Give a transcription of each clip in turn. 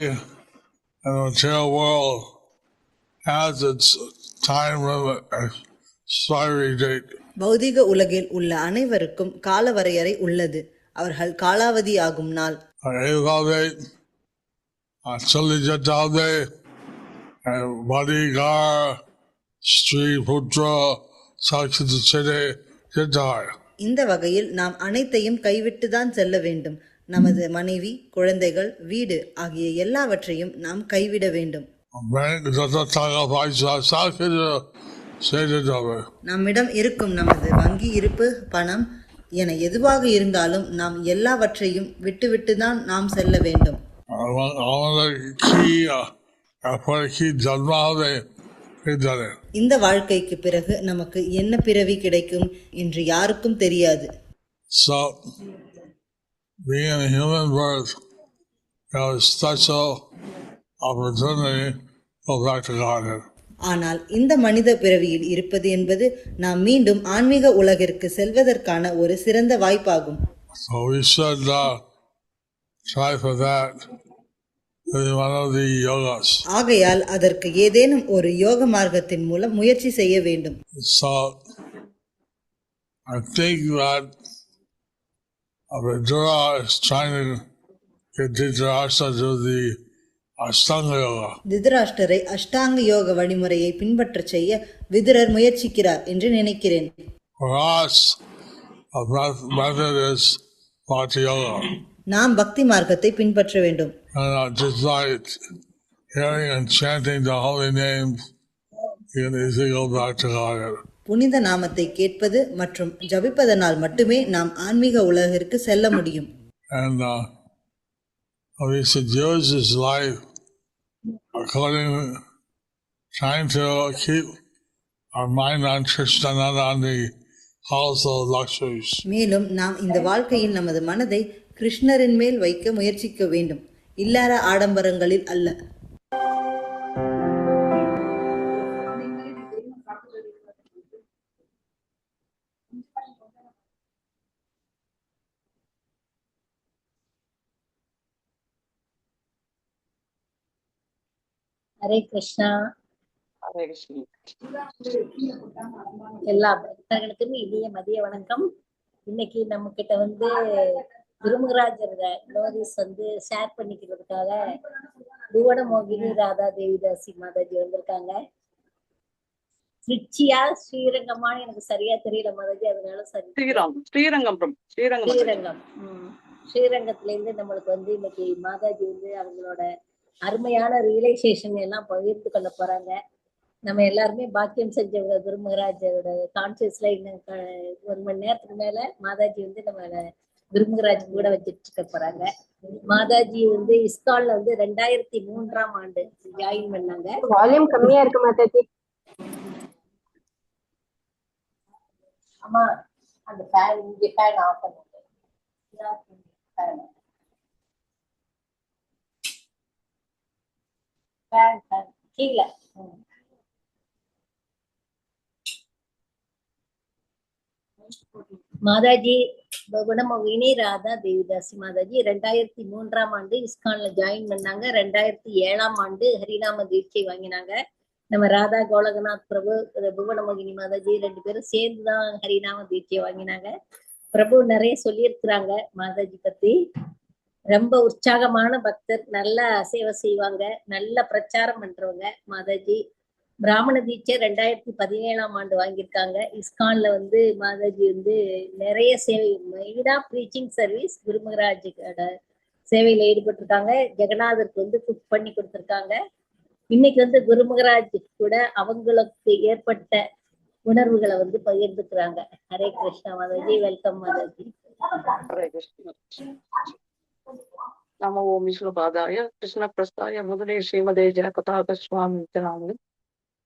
Yeah. And the material world has its time limit, expiry date. பௌதிக உலகில் உள்ள அனைவருக்கும் கால வரையறை உள்ளது. அவர்கள் காலாவதி ஆகும் நாள். चली जाते बड़ीगार ஸ்ரீ புத்ரா இந்த வகையில் நாம் அனைத்தையும் கைவிட்டுதான் செல்ல வேண்டும். நமது மனைவி, குழந்தைகள், வீடு ஆகிய எல்லாவற்றையும் நாம் கைவிட வேண்டும். நம்மிடம் இருக்கும் நமது வங்கி இருப்பு, பணம் என எதுவாக இருந்தாலும் நாம் எல்லாவற்றையும் விட்டுவிட்டுதான் நாம் செல்ல வேண்டும். இந்த வாழ்க்கைக்கு பிறகு நமக்கு என்ன பிறவி கிடைக்கும் என்று யாருக்கும் தெரியாது. So, being a human birth is a special opportunity to go back to Godhead. ஆனால் இந்த மனித பிறவியில் இருப்பது என்பது நாம் மீண்டும் ஆன்மீக உலகிற்கு செல்வதற்கான ஒரு சிறந்த வாய்ப்பாகும். So we should try for that. ஆகையால் அதற்கு ஏதேனும் ஒரு யோக மார்க்கத்தின் மூலம் முயற்சி செய்ய வேண்டும். So I think that Vidura is trying to get Dhritarashtra to the Ashtanga Yoga. திருதராஷ்டிரரை அஷ்டாங்க யோக வழிமுறையை பின்பற்ற செய்ய விதுரர் முயற்சிக்கிறார் என்று நினைக்கிறேன். For us, our method is Bhakti Yoga. நாம் பக்தி மார்க்கத்தை பின்பற்ற வேண்டும். Just like hearing and chanting the holy names, you can easily go back to God. புனித நாமத்தை கேட்பது மற்றும் ஜபிப்பதனால் மட்டுமே நாம் ஆன்மீக உலகிற்கு செல்ல முடியும். And we should use his life according, trying to keep our mind on Krishna, not on the household luxuries. மேலும் நாம் இந்த வாழ்க்கையில் நமது மனதை கிருஷ்ணரின் மேல் வைக்க முயற்சிக்க வேண்டும், இல்லாத ஆடம்பரங்களில் அல்ல. ஹரே கிருஷ்ணா. ஹரே கிருஷ்ணா. எல்லா பக்தர்களுக்கும் இனிய மதிய வணக்கம். இன்னைக்கு நம்ம கிட்ட குருமகராஜர் நோரிஸ் ஷேர் பண்ணிக்கிறதுக்காக புவன மோகினி ராதா தேவிதாசி மாதாஜி வந்திருக்காங்க. திருச்சியா ஸ்ரீரங்கமா எனக்கு சரியா தெரியல மாதாஜி, அதனால சரி ஸ்ரீரங்கம். ஸ்ரீரங்கத்துல இருந்து நம்மளுக்கு இன்னைக்கு மாதாஜி அவங்களோட அருமையான ரியலைசேஷன் எல்லாம் பகிர்ந்து கொள்ள போறாங்க. நம்ம எல்லாருமே பாக்கியம் செஞ்சவங்க. குருமகராஜரோட கான்சியஸ்ல இன்னும் 1 மணி நேரத்துக்கு மேல மாதாஜி நம்ம குருமகராஜ் கூட வச்சிட்டு இருக்க போறாங்க. மாதாஜி இஸ்கான்ல 2003ஆம் ஆண்டு ஜாயின் பண்ணாங்க. வால்யூம் கம்மியா இருக்கு மாதாஜி. ஆமா, அந்த ஃபேன் இங்க ஃபேன் ஆஃப் பண்ணுங்க. ஃபேன் கீழே. மாதாஜி புவனமோகினி ராதா தேவிதாசி மாதாஜி 2003ஆம் ஆண்டு இஸ்கான்ல ஜாயின் பண்ணாங்க. 2007ஆம் ஆண்டு ஹரிநாம தீட்சை வாங்கினாங்க. நம்ம ராதா கோலகநாத் பிரபு, புவனமோகினி மாதாஜி 2 பேரும் சேர்ந்துதான் ஹரிநாம தீட்சை வாங்கினாங்க. பிரபு நிறைய சொல்லியிருக்கிறாங்க மாதாஜி பத்தி. ரொம்ப உற்சாகமான பக்தர், நல்ல சேவை செய்வாங்க, நல்ல பிரச்சாரம் பண்றவங்க மாதாஜி. பிராமண தீட்சை 2017ஆம் ஆண்டு வாங்கியிருக்காங்க. இஸ்கான்ல மாதாஜி நிறைய சேவை, மெயினா ப்ரீச்சிங் சர்வீஸ், குருமகராஜோட சேவையில ஈடுபட்டிருக்காங்க. ஜெகநாதருக்கு குக் பண்ணி கொடுத்திருக்காங்க. இன்னைக்கு குருமகராஜ் கூட அவங்களுக்கு ஏற்பட்ட உணர்வுகளை பகிர்ந்துக்கிறாங்க. ஹரே கிருஷ்ணா மாதாஜி, வெல்கம் மாதாஜி. ஹரே கிருஷ்ணா. நமோ ஓம் விஷ்ணு பாதாய கிருஷ்ண பிரஸ்தாய முதலே ஸ்ரீமதே ஜெயகதாக சுவாமி நாம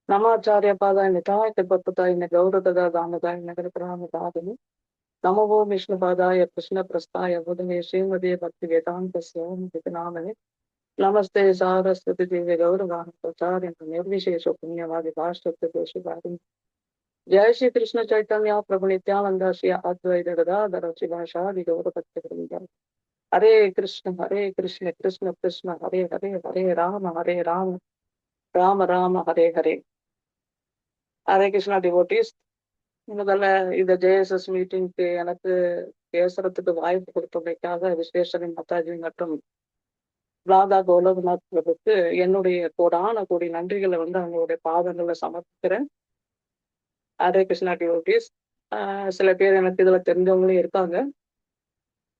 நமாச்சாரிய பாதாய நிதாய திபத்தாய கௌரதா தாமதாய நகர பிராமதாதனி நமோ ஓம் விஷ்ணு பாதாய கிருஷ்ண பிரஸ்தாய முதலே ஸ்ரீமதே பக்தி வேதாந்த சுவாமி நாமனே நமஸ்தே சாரஸ்வதி தேவி கௌரவான பிரச்சாரிய நிர்விசேஷ புண்ணியவாதி ராஷ்டிரத்தை தேசுவாரி. जय श्री कृष्ण चैतन्य प्रभु नित्यानंद श्री अद्वैत गदाधर शिवासादि गौर भक्त वृंद ஹரே கிருஷ்ண கிருஷ்ண கிருஷ்ண ஹரே ஹரே ஹரே ராம ராம ராம ஹரே ஹரே. ஹரே கிருஷ்ணா டிவோட்டிஸ். முதல்ல இந்த ஜேஎஸ்எஸ் மீட்டிங்க்கு எனக்கு பேசுறதுக்கு வாய்ப்பு கொடுத்தமைக்காக விஸ்வேஸ்வரன் மாதாஜி மற்றும் ராதா கோலகுநாத் பிரபுக்கு என்னுடைய கோடான நன்றிகளை வந்து அவங்களுடைய பாதங்களை சமர்ப்பிக்கிறேன். ஹரே கிருஷ்ணா டிவோட்டிஸ். சில பேர் எனக்கு இதுல தெரிஞ்சவங்களும் இருக்காங்க,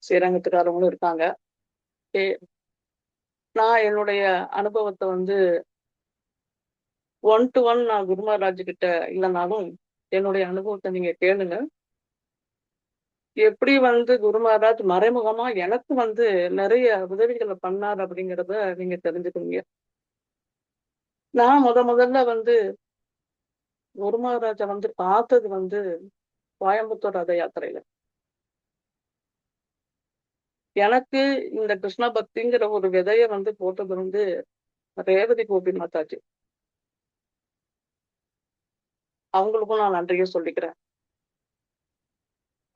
ஸ்ரீரங்கத்துக்காரவங்களும் இருக்காங்க. நான் என்னுடைய அனுபவத்தை வந்து 1 to 1 நான் குரு மகாராஜ் கிட்ட இல்லைனாலும் என்னுடைய அனுபவத்தை நீங்க கேளுங்க. எப்படி வந்து குரு மகாராஜ் மறைமுகமா எனக்கு வந்து நிறைய உதவிகளை பண்ணார் அப்படிங்கிறத நீங்க தெரிஞ்சுக்கோங்க. நான் முதல்ல வந்து குரு மகாராஜை வந்து பார்த்தது வந்து கோயம்புத்தூர் ரத யாத்திரையில. எனக்கு இந்த கிருஷ்ண பக்திங்கிற ஒரு விதைய வந்து போட்டது வந்து ரேவதி கோபி மாதாஜி. அவங்களுக்கும் நான் நன்றியை சொல்லிக்கிறேன்.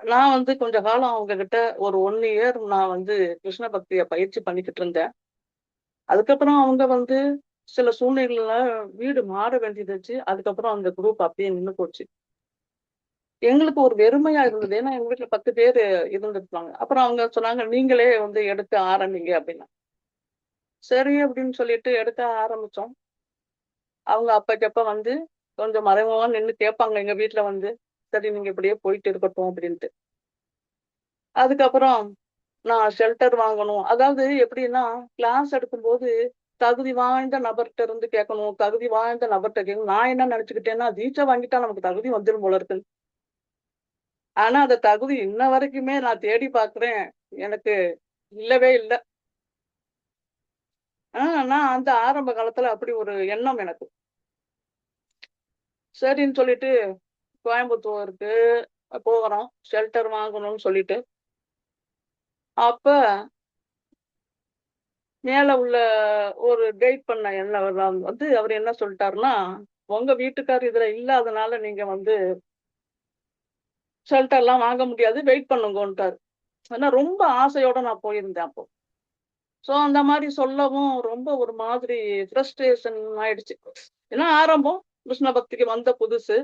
நான் வந்து கொஞ்ச காலம் அவங்க கிட்ட ஒரு 1 year நான் வந்து கிருஷ்ண பக்திய பயிற்சி பண்ணிக்கிட்டு இருந்தேன். அதுக்கப்புறம் அவங்க வந்து சில சூழ்நிலையில வீடு மாற வேண்டியதுச்சு. அதுக்கப்புறம் அந்த குரூப் அப்படியே நின்னு போச்சு. எங்களுக்கு ஒரு வெறுமையா இருந்தது. ஏன்னா எங்க வீட்டுல 10 பேர் இருந்திருப்பாங்க. அப்புறம் அவங்க சொன்னாங்க, நீங்களே வந்து எடுக்க ஆரம்பிங்க அப்படின்னா. சரி அப்படின்னு சொல்லிட்டு எடுக்க ஆரம்பிச்சோம். அவங்க அப்பக்கப்ப வந்து கொஞ்சம் மறைமுகமா நின்னு கேட்பாங்க எங்க வீட்டுல வந்து, சரி நீங்க இப்படியே போயிட்டு இருக்கட்டும் அப்படின்ட்டு. அதுக்கப்புறம் நான் ஷெல்டர் வாங்கணும். அதாவது எப்படின்னா, கிளாஸ் எடுக்கும்போது தகுதி வாய்ந்த நபர்கிட்ட இருந்து கேட்கணும், தகுதி வாய்ந்த நபர்கிட்ட கேட்கணும். நான் என்ன நினைச்சுக்கிட்டேன்னா, தீட்சை வாங்கிட்டா நமக்கு தகுதி வந்துரும் போல இருக்கு. ஆனா அந்த தகுதி இன்ன வரைக்குமே நான் தேடி பார்க்கிறேன், எனக்கு இல்லவே இல்ல. நான் அந்த ஆரம்ப காலத்துல அப்படி ஒரு எண்ணம் எனக்கு. சரின்னு சொல்லிட்டு கோயம்புத்தூருக்கு போகிறோம், ஷெல்டர் வாங்கணும்னு சொல்லிட்டு. அப்ப மேல உள்ள ஒரு கைட் பண்ண என்ன வந்து அவர் என்ன சொல்லிட்டாருன்னா, உங்க வீட்டுக்காரர் இதுல இல்லாதனால நீங்க வந்து ஷெல்டர்லாம் வாங்க முடியாது, வெயிட் பண்ணுங்கன்ட்டாரு. ஆனா ரொம்ப ஆசையோட நான் போயிருந்தேன் அப்போ. சோ அந்த மாதிரி சொல்லவும் ரொம்ப ஒரு மாதிரி ஃப்ரஸ்ட்ரேஷன் ஆயிடுச்சு. ஏன்னா ஆரம்பம் கிருஷ்ண பக்திக்கு வந்த புதுசு.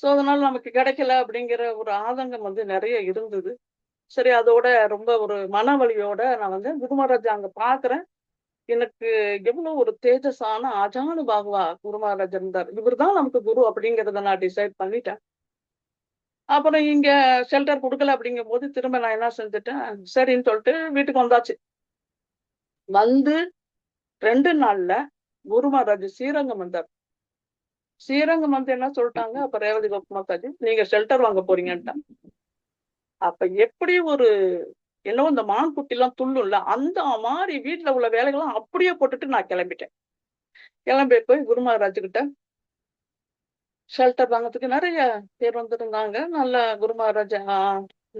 சோ அதனால நமக்கு கிடைக்கல அப்படிங்கிற ஒரு ஆதங்கம் வந்து நிறைய இருந்தது. சரி, அதோட ரொம்ப ஒரு மன வலியோட நான் வந்து குரு மகாராஜ் அங்க பாக்குறேன். எனக்கு எவ்வளவு ஒரு தேஜஸான அஜானு பாகுவா குரு மகாராஜ் இருந்தார். இவர்தான் நமக்கு குரு அப்படிங்கிறத நான் டிசைட் பண்ணிட்டேன். அப்புறம் இங்க ஷெல்டர் கொடுக்கல அப்படிங்கும் போது திரும்ப நான் என்ன செஞ்சுட்டேன், சரின்னு சொல்லிட்டு வீட்டுக்கு வந்தாச்சு. வந்து 2 நாள்ல குரு மகாராஜ் ஸ்ரீரங்கம் வந்தார். ஸ்ரீரங்கம் வந்து என்ன சொல்லிட்டாங்க, அப்ப ரேவதி கோபி நீங்க ஷெல்டர் வாங்க போறீங்கன்ட்டான். அப்ப எப்படி ஒரு என்னவோ இந்த மான்குட்டி எல்லாம் துள்ளும்ல, அந்த மாதிரி வீட்டுல உள்ள வேலைகள்லாம் அப்படியே போட்டுட்டு நான் கிளம்பிட்டேன். கிளம்பி போய் குரு மகாராஜ் கிட்ட ஷெல்டர் வாங்கறதுக்கு நிறைய பேர் வந்திருந்தாங்க. நல்ல குரு மகாராஜ்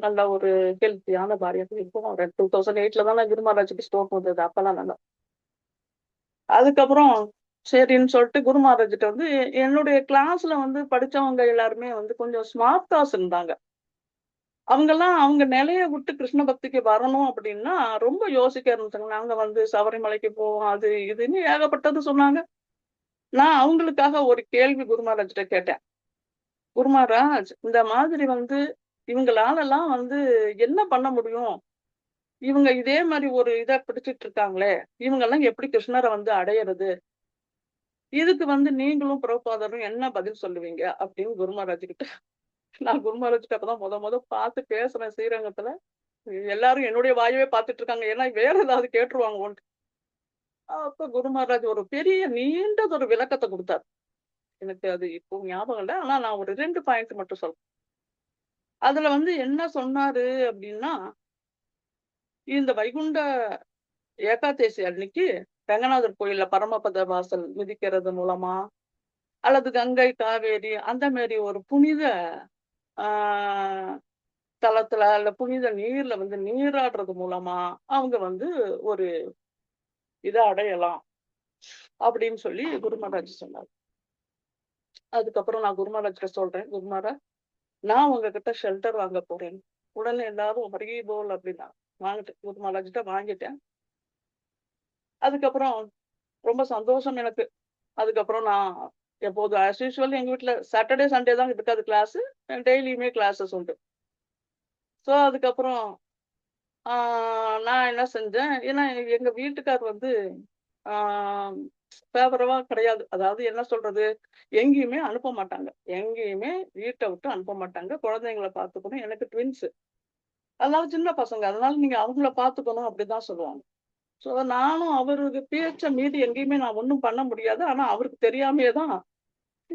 நல்ல ஒரு ஹெல்த்தியான பாரியம் இருக்கும். 2008 தான் குரு மகாராஜுக்கு ஸ்ட்ரோக் வந்தது. அப்பெல்லாம் நல்லா. அதுக்கப்புறம் சரின்னு சொல்லிட்டு குரு மகாராஜ்கிட்ட வந்து என்னுடைய கிளாஸ்ல வந்து படிச்சவங்க எல்லாருமே வந்து கொஞ்சம் ஸ்மார்ட் கிளாஸ் இருந்தாங்க. அவங்கெல்லாம் அவங்க நிலைய விட்டு கிருஷ்ண பக்திக்கு வரணும் அப்படின்னா ரொம்ப யோசிக்க ஆரம்பிச்சாங்க. நாங்க வந்து சபரிமலைக்கு போவோம், அது இதுன்னு ஏகப்பட்டது சொன்னாங்க. நான் அவங்களுக்காக ஒரு கேள்வி குரு மகாராஜ்கிட்ட கேட்டேன். குரு மகாராஜ், இந்த மாதிரி வந்து இவங்களாலலாம் வந்து என்ன பண்ண முடியும்? இவங்க இதே மாதிரி ஒரு இதை பிடிச்சிட்டு இருக்காங்களே, இவங்கெல்லாம் எப்படி கிருஷ்ணரை வந்து அடையிறது? இதுக்கு வந்து நீங்களும் பிரபுபாதரும் என்ன பதில் சொல்லுவீங்க அப்படின்னு குரு மகாராஜ் கிட்ட நான் குரு மகாராஜ் கிட்ட அப்பதான் முத பார்த்து பேசுறேன் ஸ்ரீரங்கத்துல. எல்லாரும் என்னுடைய வாயவே பார்த்துட்டு இருக்காங்க, ஏன்னா வேற ஏதாவது கேட்டுருவாங்க. அப்ப குரு மகாராஜ் ஒரு பெரிய நீண்டதொரு விளக்கத்தை கொடுத்தாரு. எனக்கு அது இப்போ ஞாபகம் இல்லை, ஆனா நான் ஒரு 2 பாயிண்ட் மட்டும் சொல்றேன். அதுல வந்து என்ன சொன்னாரு அப்படின்னா, இந்த வைகுண்ட ஏகாதேசி அன்னைக்கு ரங்கநாதர் கோயில்ல பரமபத வாசல் மிதிக்கிறது மூலமா, அல்லது கங்கை காவேரி அந்த மாதிரி ஒரு புனித ஆஹ் தலத்துல அல்ல புனித நீர்ல வந்து நீராடுறது மூலமா அவங்க வந்து ஒரு இதை அடையலாம் அப்படின்னு சொல்லி குரு மகாராஜ் சொன்னார். அதுக்கப்புறம் நான் குரு மகாராஜ்கிட்ட சொல்றேன், குரு மகாராஜ் நான் உங்ககிட்ட ஷெல்டர் வாங்க போறேன். உடனே எல்லாரும் ஹரி போல் அப்படின்னா குரு மகாராஜ்கிட்ட வாங்கிட்டேன். அதுக்கப்புறம் ரொம்ப சந்தோஷம் எனக்கு. அதுக்கப்புறம் நான் எப்போதும் ஆஸ் யூசுவல் எங்க வீட்ல சாட்டர்டே, சண்டே தான் இருக்காது கிளாஸ். டெய்லியுமே கிளாஸஸ் உண்டு. ஸோ அதுக்கப்புறம் ஆ நான் என்ன செஞ்சேன், ஏன்னா எங்க வீட்டுக்கார் வந்து ஆ ஃபேவரவா கிடையாது. அதாவது என்ன சொல்றது, எங்கேயுமே அனுப்ப மாட்டாங்க. எங்கேயுமே வீட்ட விட்டு அனுப்ப மாட்டாங்க. குழந்தைங்கள பார்த்துக்கணும். எனக்கு ட்வின்ஸ். அதனால சின்ன பசங்க. அதனால நீங்க அவங்கள பார்த்துக்கணும் அப்படிதான் சொல்லுவாங்க. ஸோ நானும் அவருக்கு பேச்ச மீறி எங்கேயுமே நான் ஒண்ணும் பண்ண முடியாது. ஆனா அவருக்கு தெரியாமயே தான்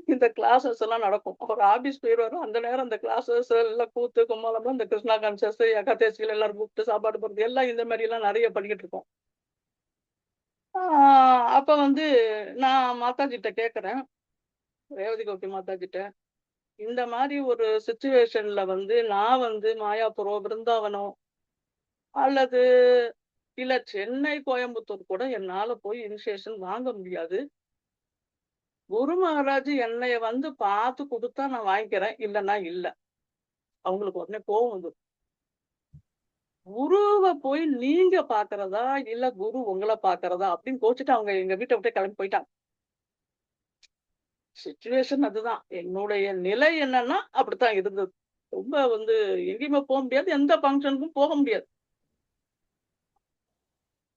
இந்த கிளாஸஸ் எல்லாம் நடக்கும். அவர் ஆபீஸ் போயிருவாரு. அந்த நேரம் இந்த கிளாஸஸ் எல்லாம் கூத்து, கும்மாளம், இந்த கிருஷ்ணா கான்சர்ஸ், ஏகாதேசிகள் எல்லாரும் கூப்பிட்டு சாப்பாடு போடுறது எல்லாம் இந்த மாரி எல்லாம் நெறைய பண்ணிக்கிட்டு இருக்கோம். ஆ அப்ப வந்து நான் மாதாஜிட்ட கேட்கிறேன். ரேவதி கோபி மாதாஜிட்ட. இந்த மாரி ஒரு சிச்சுவேஷன்ல வந்து நான் வந்து மாயாபுரம், பிருந்தாவனம் அல்லது இல்ல சென்னை, கோயம்புத்தூர் கூட என்னால போய் இனிஷியேஷன் வாங்க முடியாது. குரு மகாராஜ் என்னைய வந்து பார்த்து குடுத்தா நான் வாங்கிக்கிறேன். இல்லன்னா இல்ல. அவங்களுக்கு உடனே கோவம் வந்துரும். குருவ போய் நீங்க பார்க்கிறதா, இல்ல குரு உங்கள பார்க்கிறதா அப்படின்னு கோச்சுட்டு அவங்க எங்க வீட்ட விட்டே கிளம்பி போயிட்டாங்க. சிச்சுவேஷன் அதுதான். என்னுடைய நிலை என்னன்னா அப்படித்தான் இருந்தது. ரொம்ப வந்து எங்கேயுமே போ முடியாது. எந்த ஃபங்ஷனுக்கும் போக முடியாது.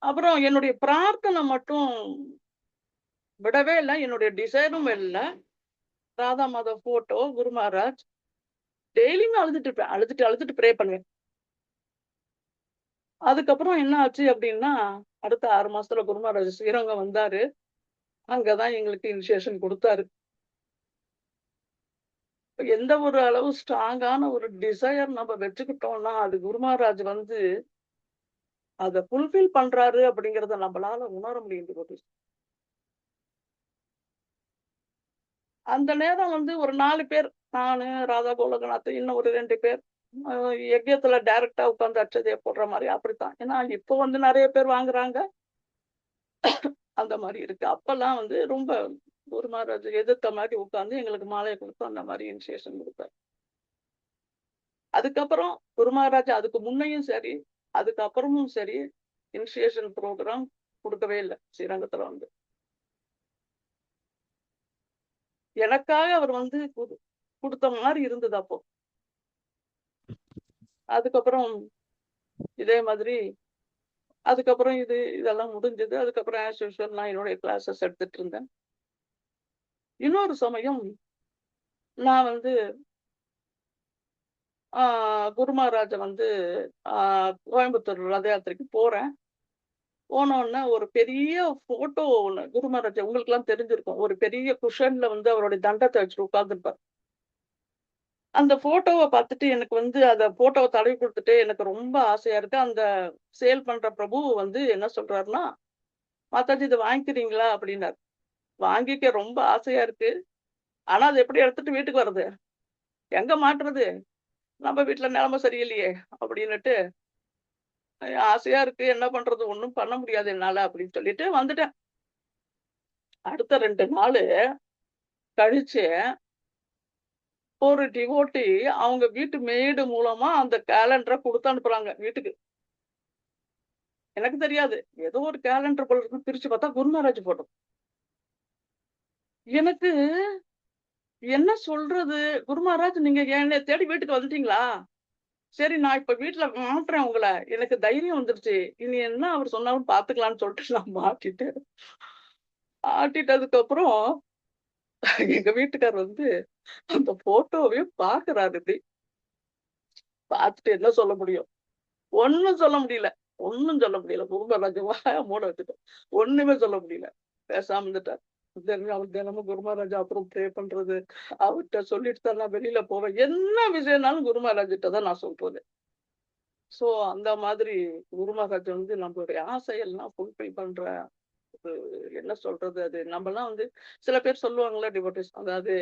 அப்புறம் என்னுடைய பிரார்த்தனை மட்டும் விடவே இல்ல. என்னுடைய டிசைரும் இல்ல. ராதா மாதவ் ஃபோட்டோ, குரு மகாராஜ். டெய்லியுமே அழுதுட்டு இருப்பேன். அழுதுட்டு ப்ரே பண்ணுவேன். அதுக்கப்புறம் என்ன ஆச்சு அப்படின்னா, அடுத்த 6 மாசத்துல குரு மகாராஜ் ஸ்ரீரங்கம் வந்தாரு. அங்க தான் எங்களுக்கு இனிஷியேஷன் குடுத்தாரு. எந்த ஒரு அளவு ஸ்ட்ராங்கான ஒரு டிசைர் நம்ம வச்சுக்கிட்டோம்னா, அது குரு மகாராஜ் வந்து அத ஃபுல்ஃபில் பண்றாரு அப்படிங்கிறத நம்மளால உணர முடியுது கோபி. அந்த நேரம் வந்து ஒரு 4 பேர். நானு, ராதா கோலகநாத், இன்னும் ஒரு 2 பேர். அ யஜ்யத்துல டைரக்ட்டா உட்கார்ந்து அட்சதைய போடுற மாரி அப்படித்தான். ஏன்னா இப்போ வந்து நெறைய பேர் வாங்குறாங்க. அந்த மாரி இருக்கு. அப்பல்லாம் வந்து ரொம்ப குரு மகாராஜ் எதிர்த்த மாரி உட்கார்ந்து எங்களுக்கு மாலைய குடுத்து அந்த மாரி இனிஷியேஷன் குடுத்தாரு. அதுக்கப்புறம் குரு மகாராஜ் அதுக்கு முன்னையும் சரி, அதுக்கப்புறமும் சரி, இனிஷியேஷன் ப்ரோகிராம் குடுக்கவே இல்ல ஸ்ரீரங்கத்துல வந்து. எனக்காக அவர் வந்து குடுத்த மாரி இருந்தது அப்போ. அதுக்கப்புறம் இதே மாதிரி அதுக்கப்புறம் இதெல்லாம் முடிஞ்சது. அதுக்கப்புறம் ஆஸ் யூசுவல் நான் என்னுடைய கிளாஸஸ் எடுத்துட்டு இருந்தேன். இன்னொரு சமயம் நான் வந்து ஆ குரு மகாராஜ வந்து ஆ கோயம்புத்தூர் ரத யாத்திரைக்கு போறேன். போனோனே ஒரு பெரிய ஃபோட்டோ ஒண்ணு குரு மகாராஜ் உங்களுக்கெல்லாம் தெரிஞ்சிருக்கும். ஒரு பெரிய குஷன்ல வந்து அவருடைய தண்டத்த வச்சுட்டு உட்கார்ந்திருப்பார். அந்த ஃபோட்டோவ பார்த்துட்டு எனக்கு வந்து அத ஃபோட்டோவ தடவி குடுத்துட்டு எனக்கு ரொம்ப ஆசையா இருக்கு. அந்த சேல் பண்ற பிரபு வந்து என்ன சொல்றாருன்னா, "மாதாஜி இத வாங்கிக்கிறீங்களா?" அப்படின்னாரு. வாங்கிக்க ரொம்ப ஆசையா இருக்கு. ஆனா அது எப்படி எடுத்துட்டு வீட்டுக்கு வர்றது? எங்க மாட்டுறது? நம்ம வீட்ல நிலைமை சரியில்லையே! அப்படின்னுட்டு, ஆசையா இருக்கு. என்ன பண்றது? ஒண்ணும் பண்ண முடியாது என்னால அப்படின்னு சொல்லிட்டு வந்துட்டேன். அடுத்த 2 நாளு கழிச்சு ஒரு டிவோட்டி அவங்க வீட்டு மெய்டு மூலமா அந்த கேலண்டர குடுத்து அனுப்புறாங்க வீட்டுக்கு. எனக்கு தெரியாது. ஏதோ ஒரு கேலண்டர் போல இருக்குன்னு பிரிச்சு பார்த்தா குரு மகாராஜ் ஃபோட்டோ. எனக்கு என்ன சொல்றது? குரு மகாராஜ் நீங்க என்னைய தேடி வீட்டுக்கு வந்துட்டீங்களா? சரி நான் இப்ப வீட்ல மாட்றேன் உங்கள. எனக்கு தைரியம் வந்துருச்சு. இனி என்ன அவர் சொன்னாலும் பார்த்துக்கலாம்ன்னு சொல்லிட்டு நான் மாட்டிட்டேன். மாட்டிட்டதுக்கு அப்புறம் எங்க வீட்டுக்காரர் வந்து அந்த ஃபோட்டோவையும் பார்க்குறாரு இப்டி. பார்த்துட்டு என்ன சொல்ல முடியும்? ஒண்ணும் சொல்ல முடியல. ஒண்ணும் சொல்ல முடியல. குருமகாராஜ் வாய மூட வச்சுட்டேன். ஒண்ணுமே சொல்ல முடியல. பேசாம இருந்துட்டார். அவர் தினமும் குருமகாராஜ் அப்புறம் ப்ரே பண்றது. அவர்ட்ட சொல்லிட்டு தான் நான் வெளியில போவேன். என்ன விஷயம்னாலும் குருமகாராஜ்ட்ட தான் நான் சொல்றது. சோ அந்த மாதிரி குருமகாராஜ் வந்து நம்மளுடைய ஆசையெல்லாம் ஃபுல்ஃபில் பண்ற ஒரு என்ன சொல்றது அது நம்மலாம் வந்து சில பேர் சொல்லுவாங்கல்ல டிவோட்டிஸ் அதாவது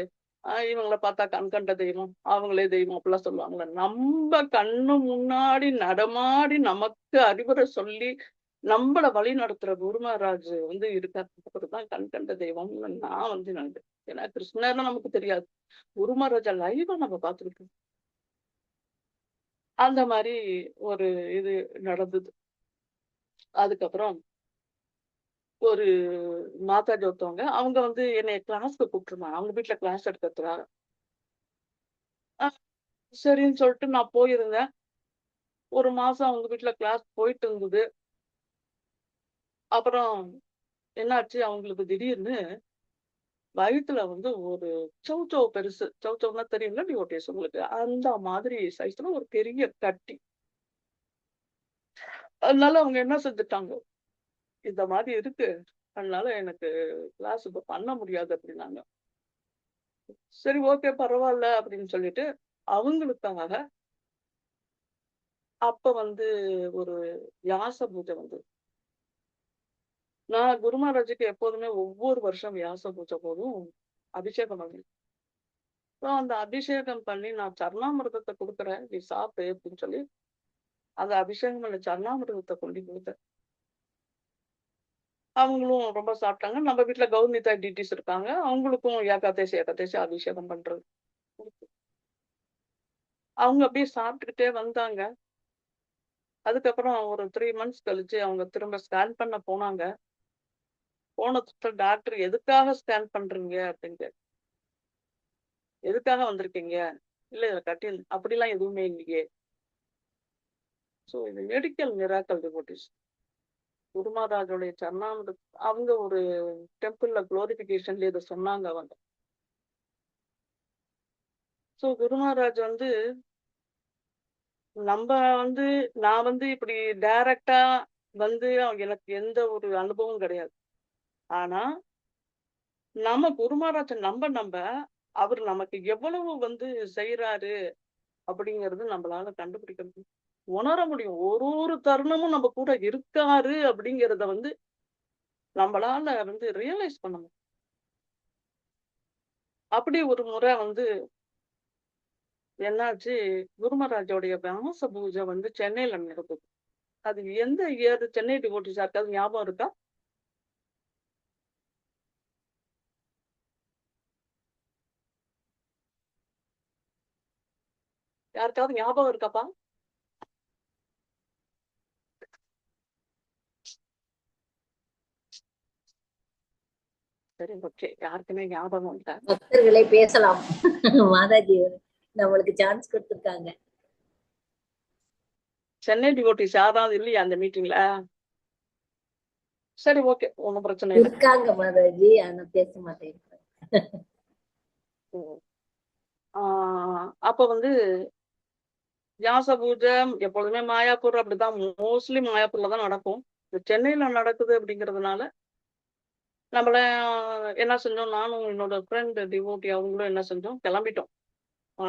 இவங்கள பார்த்தா கண் கண்ட தெய்வம் அவங்களே தெய்வம் அப்படிலாம் சொல்லுவாங்கல்ல நம்ம கண்ணு முன்னாடி நடமாடி நமக்கு அறிவுரை சொல்லி நம்மள வழி நடத்துற குரு மகாராஜ் வந்து இருக்காரு தான் கண் கண்ட தெய்வம்னு நான் வந்து நினைக்கிறேன். ஏன்னா கிருஷ்ணர்னு நமக்கு தெரியாது. குரு மகாராஜா லைவா நம்ம பார்த்துருக்கோம். அந்த மாதிரி ஒரு இது நடந்தது. அதுக்கப்புறம் ஒரு மாதாஜி ஒருத்தவங்க அவங்க வந்து என்னைய கிளாஸ்க்கு கூப்பிட்டுருந்தாங்க. அவங்க வீட்ல கிளாஸ் எடுக்கிறதுக்காக. அ சரின்னு சொல்லிட்டு நான் போயிருந்தேன். ஒரு மாசம் அவங்க வீட்ல கிளாஸ் போயிட்டு இருந்தது. அப்புறம் என்னாச்சு அவங்களுக்கு திடீர்னு வயித்துல வந்து ஒரு சௌசௌ பெருசு. சௌசௌன்னா தெரியும்ல டிவோட்டீஸ் உங்களுக்கு. அந்த மாதிரி சைஸ்ல ஒரு பெரிய கட்டி. அதனால அவங்க என்ன செஞ்சுட்டாங்க, இந்த மாதிரி இருக்கு. அதனால எனக்கு கிளாஸ் இப்ப பண்ண முடியாது அப்படின்னாங்க. சரி ஓகே பரவால்ல அப்படின்னு சொல்லிட்டு, அவங்களுக்காக அப்ப வந்து ஒரு வியாச பூஜை வந்தது. நான் குரு மகாராஜுக்கு எப்போதுமே ஒவ்வொரு வருஷம் வியாச பூஜை போதும் அபிஷேகம் பண்ணுவேன். அந்த அபிஷேகம் பண்ணி நான் சரணாமிர்தத்த குடுக்குறேன். நீ சாப்பிடு அப்படின்னு சொல்லி, அந்த அபிஷேகம் பண்ண சரணாமிர்தத்த கொண்டு குடுத்தேன். அவங்களும் ரொம்ப சாப்பிட்டாங்க. நம்ம வீட்ல கௌர்மிதா டிட்டீஸ் இருக்காங்க. அவங்களுக்கும் ஏகாதசி ஏகாதசி அபிஷேகம் பண்றது. அவங்க அப்படியே சாப்பிட்டுக்கிட்டே வந்தாங்க. அதுக்கப்புறம் ஒரு 3 மந்த்ஸ் கழிச்சு அவங்க திரும்ப ஸ்கேன் பண்ண போனாங்க. போனதுக்கு டாக்டர் எதுக்காக ஸ்கேன் பண்றீங்க அப்படின்னு எதுக்காக வந்திருக்கீங்க? இல்ல இதுல கட்டி அப்படிலாம் எதுவுமே இல்லையே. சோ இது மெடிக்கல் மிராக்கல் டிவோட்டீஸ். குரு மகாராஜோடைய சரணாமிர்த அவங்க ஒரு டெம்பிள்ல குளோரிபிகேஷன்ல இத சொன்னாங்க அவங்க. சோ குரு மகாராஜ் வந்து நம்ப வந்து நான் வந்து இப்படி டைரக்ட்டா வந்து எனக்கு எந்த ஒரு அனுபவம் கிடையாது. ஆனா, நம்ம குரு மகாராஜ நம்ப அவரு நமக்கு எவ்வளவு வந்து செய்றாரு அப்படிங்கிறது நம்மளால கண்டுபிடிக்க முடியும். உணர முடியும். ஒரு ஒரு தருணமும் நம்ம கூட இருக்காரு அப்படிங்கிறத வந்து நம்மளால வந்து ரியலைஸ் பண்ண முடியும். அப்படி ஒரு முறை வந்து என்னாச்சு, குரு மகாராஜோடைய வியாச பூஜை வந்து சென்னையில நடந்தது. அது எந்த இயர் சென்னை டிவோட்டீஸ் யாருக்காவது ஞாபகம் இருக்கா? யாருக்காவது ஞாபகம் இருக்காப்பா? சரி ஓகே. யாருக்குமே ஞாபகம் இல்ல. பக்தர்களை பேசலாம். மாதாஜி நம்மளுக்கு சான்ஸ் கொடுத்திருக்காங்க. சென்னை டிவோட்டீஸ் யாராவது இல்லையா அந்த மீட்டிங்ல? சரி ஓகே. ஒண்ணும் பிரச்சனை இல்ல. இருக்காங்க மாதாஜி, ஆனா பேச மாட்டேன். ம். ஆ அப்ப வந்து வியாச பூஜை எப்பொழுதுமே மாயாப்பூர் அப்படிதான் மோஸ்ட்லி மாயாப்பூர்ல தான் நடக்கும். இது சென்னையில நடக்குது அப்படிங்கிறதுனால, நம்மள என்ன செஞ்சோம், நானும் என்னோட ஃப்ரெண்ட் டிவோட்டி அவங்களும் என்ன செஞ்சோம், கிளம்பிட்டோம். ஆ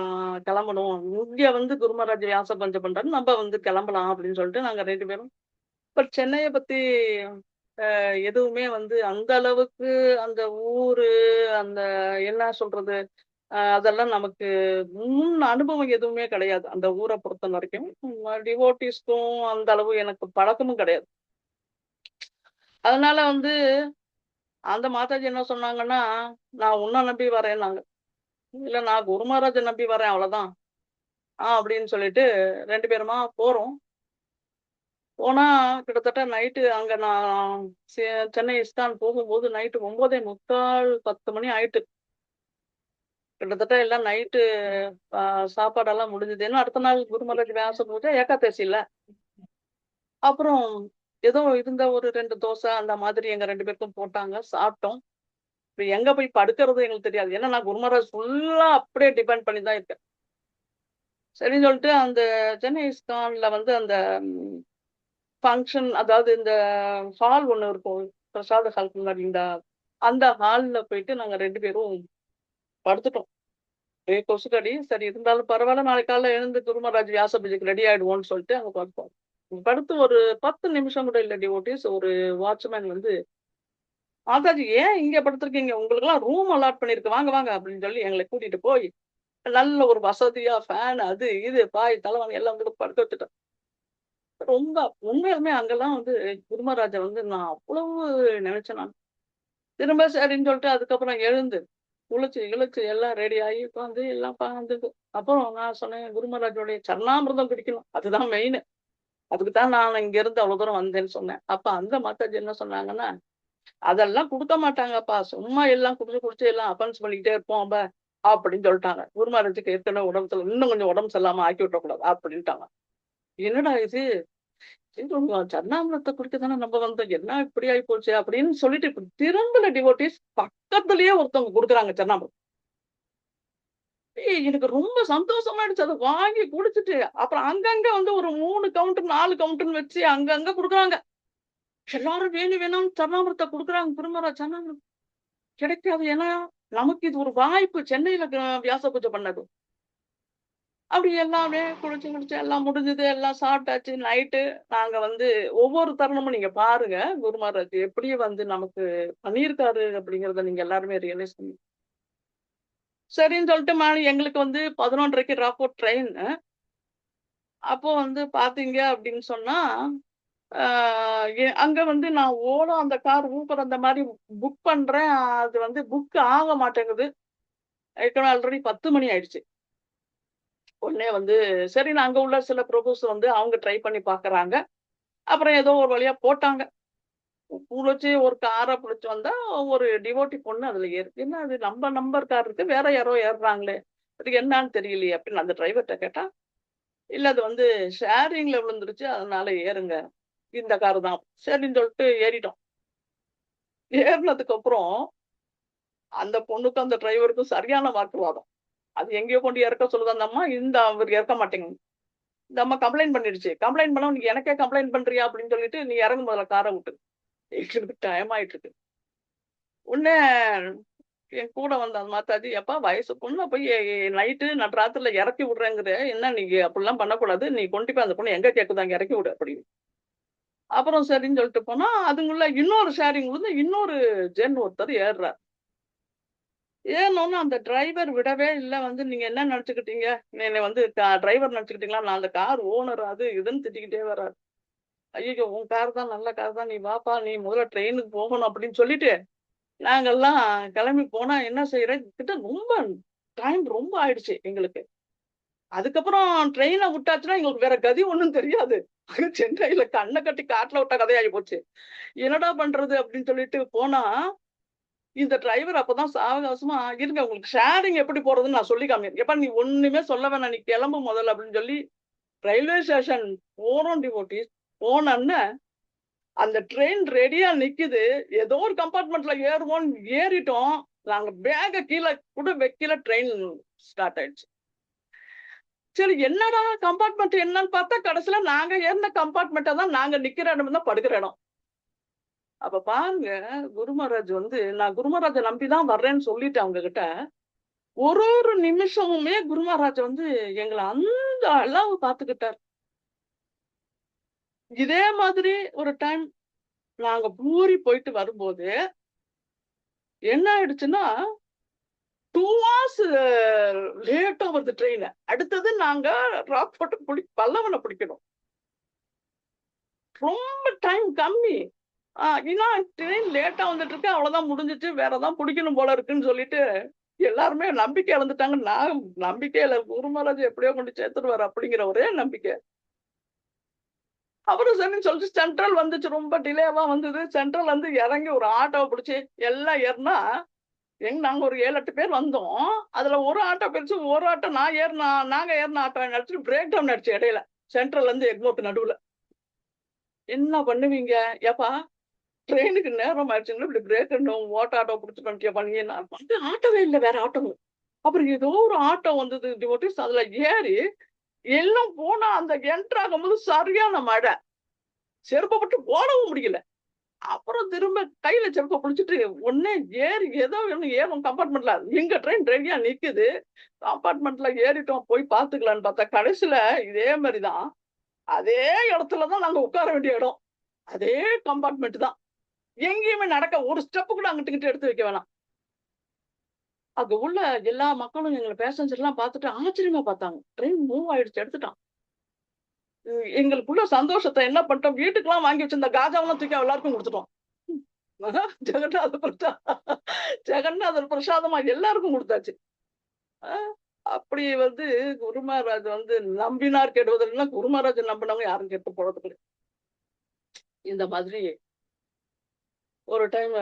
கிளம்பணும். இங்க வந்து குரு மகாராஜ் வியாச பூஜை பண்றாரு. நம்ம வந்து கிளம்பலாம் அப்படின்னு சொல்லிட்டு நாங்க 2 பேரும் பட் சென்னைய பத்தி எதுவுமே வந்து அந்த அளவுக்கு அந்த ஊரு, அந்த என்ன சொல்றது, அதெல்லாம் நமக்கு முன் அனுபவம் எதுவுமே கிடையாது. அந்த ஊர பொறுத்தவரைக்கும். டிவோட்டீஸ்க்கும் அந்த அளவு எனக்கு பழக்கமும் கிடையாது. அதனால வந்து அந்த மாதாஜி என்ன சொன்னாங்கன்னா, "நான் உன்ன நம்பி வரேன்னாங்க." "இல்ல நான் குரு மகாராஜ நம்பி வரேன் அவ்வளோதான்." அப்படின்னு சொல்லிட்டு 2 பேருமா போறோம். போனா கிட்டத்தட்ட நைட்டு அங்க நான் செ சென்னை இஸ்கான் போகும்போது நைட்டு 9:45 10 மணி ஆயிட்டு. கிட்டத்தட்ட எல்லாம் நைட்டு அ சாப்பாடெல்லாம் முடிஞ்சது. ஏன்னா அடுத்த நாள் குரு மகாராஜ் வியாச பூஜை ஏகாதசில. அப்புறம் ஏதோ இருந்த ஒரு 2 தோசை அந்த மாதிரி எங்க 2 பேருக்கும் போட்டாங்க. சாப்பிட்டோம். இப்ப எங்க போய் படுக்கிறது எங்களுக்கு தெரியாது. ஏன்னா நான் குரு மகாராஜ் ஃபுல்லா அப்படியே டிபெண்ட் பண்ணி தான் இருக்கேன். சரின்னு சொல்லிட்டு அந்த சென்னை இஸ்கான்ல வந்து அந்த ஃபங்ஷன் அதாவது இந்த ஹால் ஒண்ணு இருக்கும். பிரசாத ஹாலுக்கு முன்னாடி அந்த ஹால்ல போயிட்டு நாங்க 2 பேரும் படுத்துட்டோம். ஒரே கொசுக்கடி. சரி இருந்தாலும் பரவால்ல. நாளைக்கு காலைல எழுந்து குரு மகாராஜ் வியாச பூஜைக்கு ரெடி ஆயிடுவோம்ன்னு சொல்லிட்டு அங்க படுத்தோம். படுத்து ஒரு 10 நிமிஷம் கூட இல்ல டிவோட்டீஸ் ஒரு வாட்ச்மேன் வந்து, "மாதாஜி ஏன் இங்க படுத்திருக்கீங்க? உங்களுக்கெல்லாம் ரூம் அலாட் பண்ணியிருக்கு. வாங்க, வாங்க" அப்படின்னு சொல்லி எங்கள கூட்டிட்டு போய், நல்ல ஒரு வசதியா ஃபேன் அது, இது, பாய், தலவாணி எல்லாம் வந்து படுக்க வச்சுட்டாங்க. ரொம்ப உண்மையாலுமே அங்கெல்லாம் வந்து குரு மகாராஜ வந்து நான் அவ்வளவு நெனச்சேன் நான். திரும்ப சரின்னு சொல்லிட்டு அதுக்கப்புறம் எழுந்து குளிச்சு இழுச்சு எல்லாம் ரெடி ஆகி உட்காந்து எல்லாம் உட்காந்துது. அப்புறம் நான் சொன்னேன், குருமராஜோடைய சரணாமிர்தம் குடிக்கணும், அதுதான் மெயின். அதுக்கு தான் நான் இங்க இருந்து அவ்வளவு தூரம் வந்தேன்னு சொன்னேன். அப்ப அந்த மாதாஜி என்ன சொன்னாங்கன்னா, அதெல்லாம் குடுக்க மாட்டாங்கப்பா, சும்மா எல்லாம் குடிச்சு குடிச்சு எல்லாம் அஃபென்ஸ் பண்ணிக்கிட்டே இருப்போம் அப்படின்னு சொல்லிட்டாங்க. குருமராஜுக்கு ஏற்கனவே உடம்பு சரியில்லை, இன்னும் கொஞ்சம் உடம்பு சரியில்லாம ஆக்கி விட்டக்கூடாது அப்படின்ட்டாங்க. என்னடா இது, சரணாமிரத்தை குடிக்க தானே நம்ம வந்தோம், என்ன இப்படி ஆகி போச்சு அப்படின்னு சொல்லிட்டு இப்படி திரும்பல டிவோட்டிஸ் பக்கத்துலயே ஒருத்தவங்க கொடுக்குறாங்க சரணாமிரதம். எனக்கு ரொம்ப சந்தோஷமாயிடுச்சு. அதை வாங்கி குடிச்சிட்டு அப்புறம் அங்கங்க வந்து ஒரு 3 கவுண்டர் 4 கவுண்டர்னு வச்சு அங்கங்க குடுக்குறாங்க. எல்லாரும் வேணும் வேணும்னு சரணாமிரத்தை குடுக்குறாங்க. குருமராஜ் சரணாமிரதம் கிடைக்காது. ஏன்னா நமக்கு இது ஒரு வாய்ப்பு, சென்னையில வியாச பூஜை பண்ணது. அப்படி எல்லாமே குடிச்சு குடிச்சு எல்லாம் முடிஞ்சது, எல்லாம் சாப்பிட்டாச்சு. நைட்டு நாங்க வந்து ஒவ்வொரு தருணமும் நீங்க பாருங்க, குரு மகாராஜ் எப்படி வந்து நமக்கு பண்ணியிருக்காரு அப்படிங்கறத நீங்க எல்லாருமே ரியலைஸ் பண்ணி. சரின்னு சொல்லிட்டு எங்களுக்கு வந்து 11:30க்கு ராக்போர்ட் ட்ரெயின். அப்போ வந்து பாத்தீங்க அப்படின்னு சொன்னா, அங்க வந்து நான் ஓலோ அந்த கார் ஊபர் அந்த மாதிரி புக் பண்றேன். அது வந்து புக் ஆக மாட்டேங்குது. ஏற்கனவே ஆல்ரெடி 10 மணி ஆயிடுச்சு. உடனே வந்து சரி, அங்க உள்ள சில பிரபுஸ் வந்து அவங்க ட்ரை பண்ணி பாக்குறாங்க. அப்புறம் ஏதோ ஒரு வழியா போட்டாங்க. புடிச்சு ஒரு காரை புடிச்சு வந்தா ஒரு டிவோட்டி பொண்ணு அதுல ஏறு. என்ன அது நம்ம நம்பர் கார் இருக்கு, வேற யாரோ ஏறுறாங்களே, அதுக்கு என்னன்னு தெரியலையே அப்படின்னு அந்த டிரைவர்கிட்ட கேட்டா, இல்ல அது வந்து ஷேரிங்ல விழுந்துருச்சு, அதனால ஏறுங்க, இந்த காரு தான். சரின்னு சொல்லிட்டு ஏறிட்டோம். ஏறினதுக்கு அப்புறம் அந்த பொண்ணுக்கும் அந்த டிரைவருக்கும் சரியான வாக்குவாதம். அது எங்கேயோ கொண்டு இறக்க சொல்லுது அந்த அம்மா, இந்த அவர் இறக்க மாட்டேங்க. இந்த அம்மா கம்ப்ளைண்ட் பண்ணிடுச்சு. கம்ப்ளைண்ட் பண்ண நீ எனக்கே கம்ப்ளைண்ட் பண்றியா அப்படின்னு சொல்லிட்டு, நீ இறங்கு முதல்ல காரை விட்டு. எங்களுக்கு டைம் ஆயிட்டு இருக்கு. உடனே என் கூட வந்த அந்த மாதாஜி, எப்பா வயசு பொண்ணு போய் நைட்டு நான் ராத்திரில இறக்கி விடுறேங்கிற, என்ன நீங்க அப்படிலாம் பண்ணக்கூடாது, நீ கொண்டு போய் அந்த பொண்ணு எங்க கேக்குதாங்க இறக்கி விடு அப்படின்னு. அப்புறம் சரின்னு சொல்லிட்டு போனா, அதுங்குள்ள இன்னொரு ஷேரிங் வந்து இன்னொரு ஜென் ஒருத்தர் ஏறுறார். ஏன்னொன்னு அந்த டிரைவர் விடவே இல்ல. வந்து நீங்க என்ன நினைச்சுக்கிட்டீங்க, என்னை வந்து டிரைவர் நினைச்சுக்கிட்டீங்களா, நான் அந்த கார் ஓனர் அது இதுன்னு திட்டிக்கிட்டே வர்றாரு. ஐயோ உன் கார் தான் நல்ல கார் தான், நீ வாப்பா, நீ முதல்ல ட்ரெயினுக்கு போகணும் அப்படின்னு சொல்லிட்டு நாங்கெல்லாம் கிளம்பி போனா என்ன செய்யறேன், கிட்ட ரொம்ப டைம் ரொம்ப ஆயிடுச்சு எங்களுக்கு. அதுக்கப்புறம் ட்ரெயினை விட்டாச்சுன்னா எங்களுக்கு வேற கதி ஒண்ணும் தெரியாது. சென்னையில கண்ணை கட்டி காட்டுல விட்ட கதையாகி போச்சு. என்னடா பண்றது அப்படின்னு சொல்லிட்டு போனா, இந்த டிரைவர் அப்பதான் சாவகாசமா, இருங்க உங்களுக்கு ஷேரிங் எப்படி போறதுன்னு நான் சொல்லி காமிக்கிறேன். எப்ப நீ ஒண்ணுமே சொல்ல வேணாம், நீ கிளம்பு முதல்ல அப்படின்னு சொல்லி ரயில்வே ஸ்டேஷன் போறோம் டிவோட்டிஸ். போனோன்னு அந்த ட்ரெயின் ரெடியா நிக்குது. ஏதோ ஒரு கம்பார்ட்மெண்ட்ல ஏறுவோம்னு ஏறிட்டோம். நாங்க பேக கீழே கூட வைக்கல, ட்ரெயின் ஸ்டார்ட் ஆயிடுச்சு. சரி என்னடா கம்பார்ட்மெண்ட் என்னன்னு பார்த்தா, கடைசியில நாங்க ஏறின கம்பார்ட்மெண்ட்டை தான் நாங்க நிக்கிற இடம் தான் படுக்கிற இடம். அப்ப பாருங்க, குருமராஜ் வந்து நான் குருமராஜை நம்பிதான் வர்றேன்னு சொல்லிட்டு அவங்க கிட்ட ஒரு ஒரு நிமிஷமுமே குருமராஜ் வந்து எங்களை அந்த அளவு பாத்துக்கிட்டார். இதே மாதிரி ஒரு டைம் நாங்க பூரி போயிட்டு வரும்போது என்ன ஆயிடுச்சுன்னா, 2 hours லேட்டா வருது ட்ரெயின். அடுத்தது நாங்க ராக்போர்ட் பல்லவனை பிடிக்கணும். ரொம்ப டைம் கம்மி. ஏன்னா ட்ரெயின் லேட்டா வந்துட்டு இருக்கு, அவ்வளவுதான் முடிஞ்சிச்சு, வேறதான் பிடிக்கணும் போல இருக்குன்னு சொல்லிட்டு எல்லாருமே நம்பிக்கை இழந்துட்டாங்க. நான் நம்பிக்கை இல்ல, குருமராஜ் எப்படியோ கொண்டு சேர்த்துருவாரு அப்படிங்கிற ஒரே நம்பிக்கை. அப்புறம் சரின்னு சொல்லிட்டு சென்ட்ரல் வந்துச்சு, ரொம்ப டிலேவா வந்தது. சென்ட்ரல் வந்து இறங்கி ஒரு ஆட்டோவை பிடிச்சி எல்லாம் ஏறினா, நாங்க ஒரு 7-8 பேர் வந்தோம். அதுல ஒரு ஆட்டோ பிரிச்சு ஒரு ஆட்டோ நாங்க ஏறின ஆட்டோ நடிச்சு பிரேக் டவுன் ஆயிடுச்சு இடையில, சென்ட்ரல்ல இருந்து எக்மோர்ட் நடுவுல. என்ன பண்ணுவீங்க, ஏப்பா ட்ரெயினுக்கு நேரம் ஆயிடுச்சுங்களா, இப்படி பிரேக் டவுன் ஆட்டோ பிடிச்சிட்டு வந்துட்டியா பண்ணீங்கன்னா, ஆட்டோவே இல்லை, வேற ஆட்டோ. அப்புறம் ஏதோ ஒரு ஆட்டோ வந்தது டிவோட்டிஸ், அதுல ஏறி எல்லாம் போனா அந்த என்ட்ரு ஆகும்போது சரியான மழை, செருப்பை பட்டு போடவும் முடியல. அப்புறம் திரும்ப கையில செருப்பை பிடிச்சிட்டு ஒன்னே ஏறி ஏதோ ஒண்ணு ஏறும் கம்பார்ட்மெண்ட்ல. எங்க ட்ரெயின் ரெடியா நிக்குது, கம்பார்ட்மெண்ட்ல ஏறிட்டோம், போய் பாத்துக்கலான்னு பார்த்தா கடைசியில இதே மாதிரிதான் அதே இடத்துலதான் நாங்க உட்கார வேண்டிய இடம், அதே கம்பார்ட்மெண்ட் தான். எங்கேயுமே நடக்க ஒரு ஸ்டெப்பு கூட அங்கிட்டு எடுத்து வைக்க வேணாம். அங்க உள்ள எல்லா மக்களும் எங்களை பேசஞ்சர் எல்லாம் பார்த்துட்டு ஆச்சரியமா பார்த்தாங்க. ட்ரெயின் மூவ் ஆயிடுச்சு, எடுத்துட்டான். எங்களுக்குள்ள சந்தோஷத்தை என்ன பண்ணிட்டோம், வீட்டுக்கெல்லாம் வாங்கி வச்சிருந்த காஜாவெல்லாம் தூக்கி எல்லாருக்கும் கொடுத்துட்டோம். ஜெகநாத பிரதா ஜெகநாதர் பிரசாதமா எல்லாருக்கும் கொடுத்தாச்சு. ஆஹ் அப்படி வந்து குரு மகாராஜ் வந்து நம்பினார் கெடுவதில்லைன்னா குரு மகாராஜ் நம்பினவங்க யாரும் கெட்டு போறது கிடையாது. இந்த மாதிரி ஒரு டைம்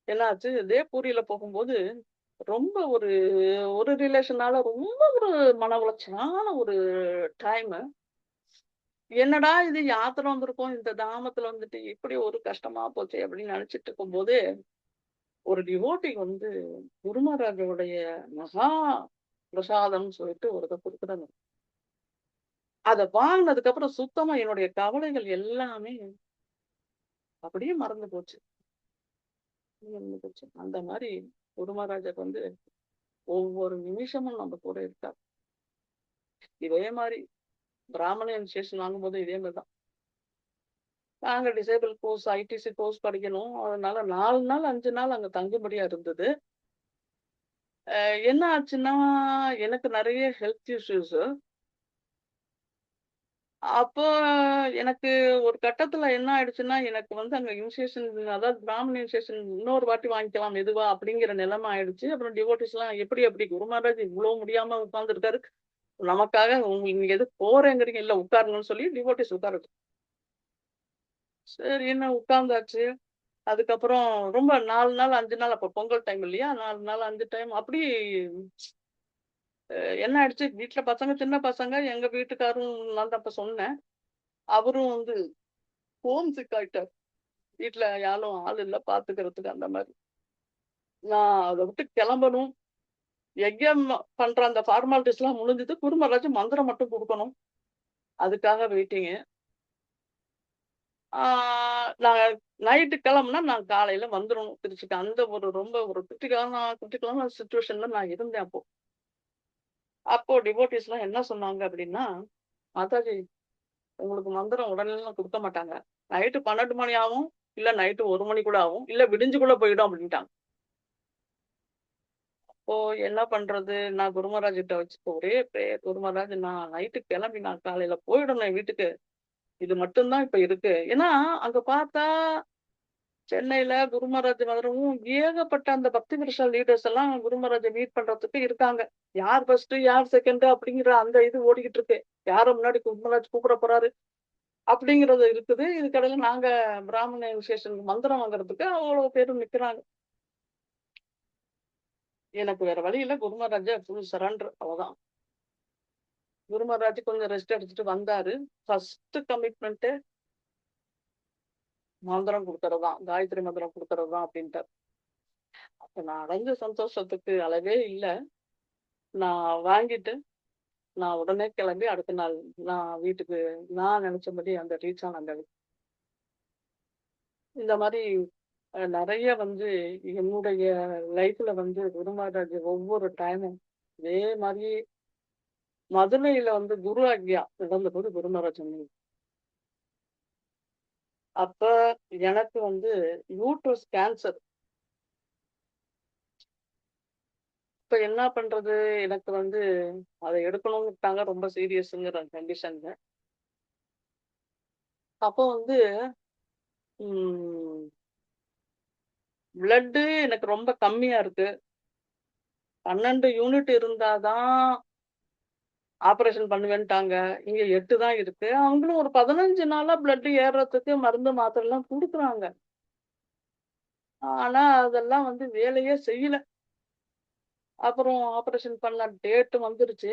என்னாச்சு, இதே பூரியில போகும்போது ரொம்ப ஒரு ஒரு ரிலேஷனால ரொம்ப ஒரு மன உளைச்சலான ஒரு டைம். என்னடா இது யாத்திரை வந்திருக்கோம், இந்த தாமத்துல வந்துட்டு இப்படி ஒரு கஷ்டமா போச்சு அப்படின்னு நினைச்சிட்டு இருக்கும்போது ஒரு டிவோட்டி வந்து குரு மகாராஜோடைய மகா பிரசாதம்னு சொல்லிட்டு ஒரு இதை கொடுக்குறாங்க. அதை வாங்கினதுக்கு அப்புறம் சுத்தமா என்னுடைய கவலைகள் எல்லாமே அப்படியே மறந்து போச்சு. மறந்து போச்சு. அந்த மாதிரி குரு மகாராஜர் வந்து ஒவ்வொரு நிமிஷமும் நம்ம கூட இருக்கார். இதே மாதிரி பிராமண இனிஷியேஷன் வாங்கும்போது இதே மாதிரி தான். நாங்க டிசேபிள் கோர்ஸ் ஐடிசி கோர்ஸ் படிக்கணும். அதனால 4 நாள் 5 நாள் அங்க தங்கும்படியா இருந்தது. என்ன ஆச்சுன்னா எனக்கு நிறைய ஹெல்த் இஷ்யூஸ். அப்போ எனக்கு ஒரு கட்டத்துல என்ன ஆயிடுச்சுன்னா எனக்கு வந்து அங்க இனிஷியேஷன், அதாவது பிராமண இனிஷியேஷன் இன்னொரு வாட்டி வாங்கிக்கலாம் மெதுவா அப்படிங்கிற நிலைமை ஆயிடுச்சு. அப்புறம் டிவோட்டிஸ் எல்லாம் எப்படி குரு மகாராஜ் இவ்வளவு முடியாம உட்கார்ந்துருக்காரு, நமக்காக நீங்க எது போறேங்கிறீங்க, இல்ல உட்காருங்கன்னு சொல்லி டிவோட்டிஸ் உட்கார. சரின்னு உட்கார்ந்தாச்சு. அதுக்கப்புறம் ரொம்ப 4 நாள் 5 நாள், அப்ப பொங்கல் டைம் இல்லையா, 4 நாள் 5 டைம் அப்படி என்ன ஆயிடுச்சு, வீட்டுல பசங்க சின்ன பசங்க, எங்க வீட்டுக்காரும் நான் தான் அப்ப சொன்னேன். அவரும் வந்து ஹோம் சிக் ஆயிட்டார். வீட்டுல யாரும் ஆள் இல்ல பாத்துக்கிறதுக்கு. அந்த மாதிரி நான் அதை விட்டு கிளம்பணும். யஜ்யம் பண்ற அந்த ஃபார்மாலிட்டிஸ் எல்லாம் முடிஞ்சது. குரு மகாராஜ் மந்திரம் மட்டும் கொடுக்கணும், அதுக்காக வெயிட்டிங்க. நான் நைட்டு கிளம்புனா நான் காலையில வந்துடணும் திருச்சிக்கு. அந்த ஒரு ரொம்ப ஒரு கிரிட்டிக்கலான சுச்சுவேஷன்ல நான் இருந்தேன் அப்போ. அப்போ டிவோட்டிஸ் எல்லாம் என்ன சொன்னாங்க அப்படின்னா, மாதாஜி உங்களுக்கு மந்திரம் உடனே கொடுக்க மாட்டாங்க. நைட்டு 12 மணி ஆகும், இல்ல நைட்டு 1 மணி கூட ஆகும், இல்ல விடிஞ்சு கூட போயிடும் அப்படின்ட்டாங்க. அப்போ என்ன பண்றது, நான் குரு மகாராஜ் கிட்ட வச்சு ஒரே பிரேயர், குரு மகாராஜ் நான் நைட்டு கிளம்பி நான் காலையில போயிடணும் என் வீட்டுக்கு, இது மட்டும்தான் இப்ப இருக்கு. ஏன்னா அங்க பார்த்தா சென்னையில குரு மகாராஜ் மந்திரமும் ஏகப்பட்ட அந்த பக்தி விருஷா லீடர்ஸ் எல்லாம் குரு மகாராஜை மீட் பண்றதுக்கு இருக்காங்க. யார் ஃபர்ஸ்ட் யார் செகண்ட் அப்படிங்கிற அந்த இது ஓடிக்கிட்டு இருக்கு. யார முன்னாடி குரு மகாராஜ் கூப்பிட போறாரு அப்படிங்கறது இருக்குது. இதுக்கடையில நாங்க பிராமண விசேஷன் மந்திரம் வாங்குறதுக்கு அவ்வளவு பேரும் நிக்கிறாங்க. எனக்கு வேற வழி இல்ல, குரு மகாராஜ ஃபுல் சரண்டர், அவ்வளவுதான். குரு மகாராஜ் கொஞ்சம் ரெஸ்ட் எடுத்துட்டு வந்தாரு. ஃபர்ஸ்ட் கமிட்மெண்ட் மந்திரம் கொடுக்கறதுதான், காயத்ரி மந்திரம் கொடுக்கறதுதான் அப்படின்ட்டார். அப்ப நான் அடைஞ்ச சந்தோஷத்துக்கு அளவே இல்லை. நான் வாங்கிட்டு நான் உடனே கிளம்பி அடுத்த நாள் நான் வீட்டுக்கு நான் நினைச்சபடி அந்த ரீச் ஆன. இந்த மாதிரி நிறைய வந்து என்னுடைய லைஃப்ல வந்து குரு மகாராஜ் ஒவ்வொரு டைமும் இதே மாதிரி மதுரையில வந்து குரு ஆக்யா நடந்தபோது குரு மகாராஜ் சொன்னீங்க. அப்ப எனக்கு வந்து யூட்ரஸ் கேன்சர். இப்ப என்ன பண்றது, எனக்கு வந்து அதை எடுக்கணும்னுட்டாங்க, ரொம்ப சீரியஸ்ங்கிற கண்டிஷன்ல. அப்போ வந்து பிளட்டு எனக்கு ரொம்ப கம்மியா இருக்கு. 12 யூனிட் இருந்தாதான் ஆபரேஷன் பண்ணுவேன்ட்டாங்க. இங்க 8 தான் இருக்கு. அவங்களும் ஒரு 15 நாளா பிளட் ஏறுறதுக்கு மருந்து மாத்திரை எல்லாம் கொடுக்குறாங்க. ஆனா அதெல்லாம் வந்து வேலையே செய்யல. அப்புறம் ஆபரேஷன் பண்ண டேட் வந்துருச்சு.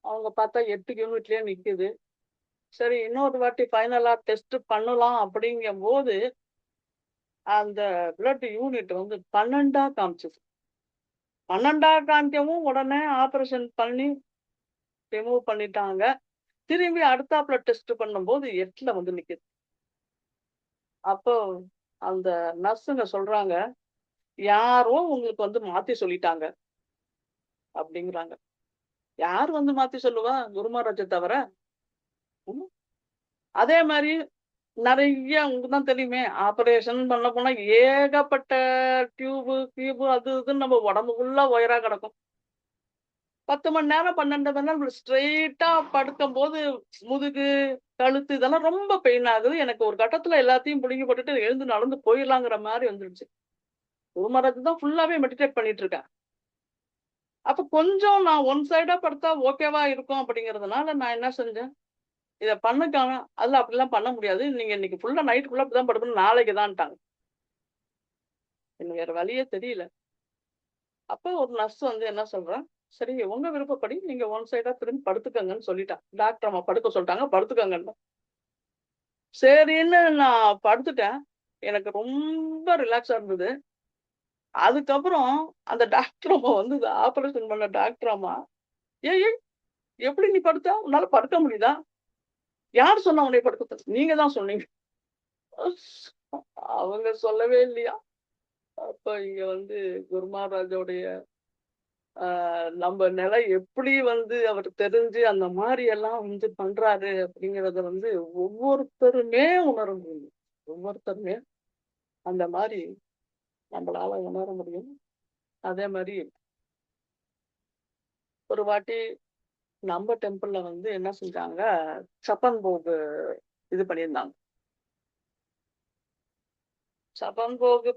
அவங்க பார்த்தா 8 யூனிட்லயே நிக்குது. சரி இன்னொரு வாட்டி ஃபைனலா டெஸ்ட் பண்ணலாம் அப்படிங்கும் போது அந்த பிளட் யூனிட் வந்து 12ஆ காமிச்சது. 12ஆ காமிக்கவும் உடனே ஆபரேஷன் பண்ணி ரிமூவ் பண்ணிட்டாங்க. திரும்பி அடுத்தாப்புல டெஸ்ட் பண்ணும்போது 8ல வந்து நிக்குது. அப்போ அந்த நர்ஸுங்க சொல்றாங்க, யாரோ உங்களுக்கு வந்து மாத்தி சொல்லிட்டாங்க அப்படிங்கிறாங்க. யார் வந்து மாத்தி சொல்லுவா, குரு மகாராஜை தவிர. அதே மாதிரி நிறைய உங்களுக்கு தான் தெரியுமே, ஆபரேஷன் பண்ண போனா ஏகப்பட்ட டியூபு அது இதுன்னு நம்ம உடம்புக்குள்ள ஒயரா கிடக்கும். 10 மணி நேரம் 12 மணி நேரம் ஸ்ட்ரெயிட்டா படுக்கும் போது முதுகு கழுத்து இதெல்லாம் ரொம்ப பெயின் ஆகுது. எனக்கு ஒரு கட்டத்துல எல்லாத்தையும் பிடுங்கி போட்டுட்டு எழுந்து நடந்து போயிடலாங்கிற மாதிரி வந்துருச்சு. குரு மகாராஜ் தான் ஃபுல்லாவே மெடிடேட் பண்ணிட்டு இருக்கேன். அப்ப கொஞ்சம் நான் ஒன் சைடா படுத்தா ஓகேவா இருக்கும் அப்படிங்கிறதுனால நான் என்ன செஞ்சேன், இத பண்ணுக்கான அதுல அப்படிலாம் பண்ண முடியாது. நீங்க இன்னைக்கு ஃபுல்லா நைட் ஃபுல்லா இப்படிதான் படுக்கணும், நாளைக்கு தான்ட்டாங்க. எனக்கு வேற வழியே தெரியல. அப்ப ஒரு நர்ஸ் வந்து என்ன சொல்றா, சரி உங்க விருப்பப்படி நீங்க ஒன் சைடா திரும்பி படுத்துக்கங்கன்னு சொல்லிட்டா. டாக்டர் அம்மா படுக்க சொல்லிட்டாங்க, படுத்துக்கங்கன்னு. சரின்னு நான் படுத்துட்டேன். எனக்கு ரொம்ப ரிலாக்ஸா இருந்தது. அதுக்கப்புறம் அந்த டாக்டர் அம்மா வந்து இந்த ஆப்பரேஷன் பண்ண டாக்டர் அம்மா, "ஏய் ஏய் எப்படி நீ படுத்த? உன்னால படுக்க முடியுதா? யார் சொன்னா உன்னைய படுக்க சொன்னது? நீங்க தான் சொன்னீங்க." அவங்க சொல்லவே இல்லையா? அப்ப இங்க வந்து குரு மகாராஜோடைய நம்ம நிலை எப்படி வந்து அவர் தெரிஞ்சு அந்த மாரி எல்லாம் வந்து பண்றாரு அப்படிங்கிறத வந்து ஒவ்வொருத்தருமே உணர முடியும். ஒவ்வொருத்தருமே அந்த மாரி நம்மளால உணர முடியும். அதே மாரி ஒரு வாட்டி நம்ம டெம்பிள்ல வந்து என்ன செஞ்சாங்க, சப்பன் போகு இது பண்ணியிருந்தாங்க. சப்பன் போகு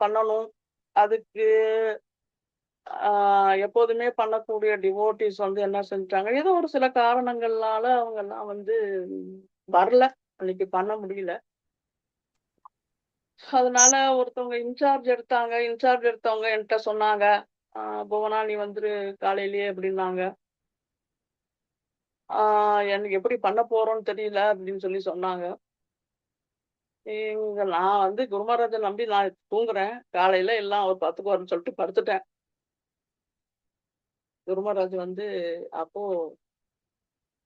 பண்ணணும். அதுக்கு எப்போதுமே பண்ணக்கூடிய டிவோட்டீஸ் வந்து என்ன செஞ்சுட்டாங்க, ஏதோ ஒரு சில காரணங்கள்னால அவங்கலாம் வந்து வரல. அன்னைக்கு பண்ண முடியல. அதனால ஒருத்தவங்க இன்சார்ஜ் எடுத்தாங்க. இன்சார்ஜ் எடுத்தவங்க என்ட்ட சொன்னாங்க. "ஆ புவனா நீ வந்துரு காலையிலேயே" அப்படின்னாங்க. "ஆ எனக்கு எப்படி பண்ண போறோம்ன்னு தெரியல" அப்படின்னு சொன்னாங்க. நான் வந்து குரு மகாராஜ நம்பி நான் தூங்குறேன். காலையில எல்லாம் அவர் பார்த்துக்குவாருன்னு சொல்லிட்டு படுத்துட்டேன். குரு மகாராஜ் வந்து அப்போ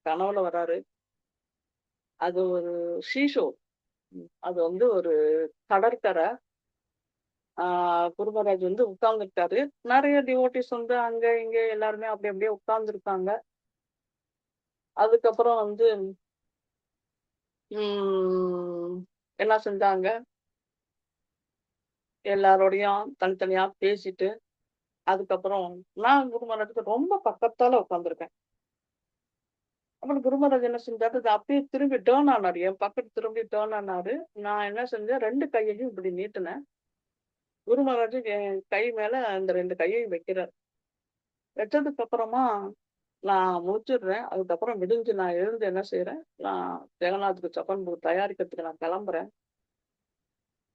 கனவுல வராரு. அது ஒரு ஷீஷோர். அது வந்து ஒரு கடற்கரை. ஆ குரு மகாராஜ் வந்து உட்கார்ந்துருக்காரு. நெறைய டிவோட்டீஸ் வந்து அங்க, இங்க எல்லாருமே அப்படி அப்படியே உட்கார்ந்துருக்காங்க. அதுக்கப்புறம் வந்து ம் என்ன செஞ்சாங்க, எல்லாரோடையும் தனித்தனியா பேசிட்டு, அதுக்கப்புறம் நான் குரு மகாராஜுக்கு ரொம்ப பக்கத்தால உட்கார்ந்துருக்கேன். அப்புறம் குரு மகாராஜ் என்ன செஞ்சாரு, அது அப்படியே திரும்பி டர்ன் ஆனாரு. என் பக்கத்து திரும்பி டர்ன் ஆனாரு. நான் என்ன செஞ்சேன், 2 கையையும் இப்படி நீட்டுனேன். குரு மகாராஜ் என் கை மேல அந்த 2 கையையும் வைக்கிறாரு. வச்சதுக்கு அப்புறமா நான் முழிச்சிடுறேன். அதுக்கப்புறம் விடிஞ்சு நான் எழுந்து என்ன செய்றேன், நான் ஜெகநாத்துக்கு சப்பன் பூ தயாரிக்கிறதுக்கு நான் கிளம்புறேன்.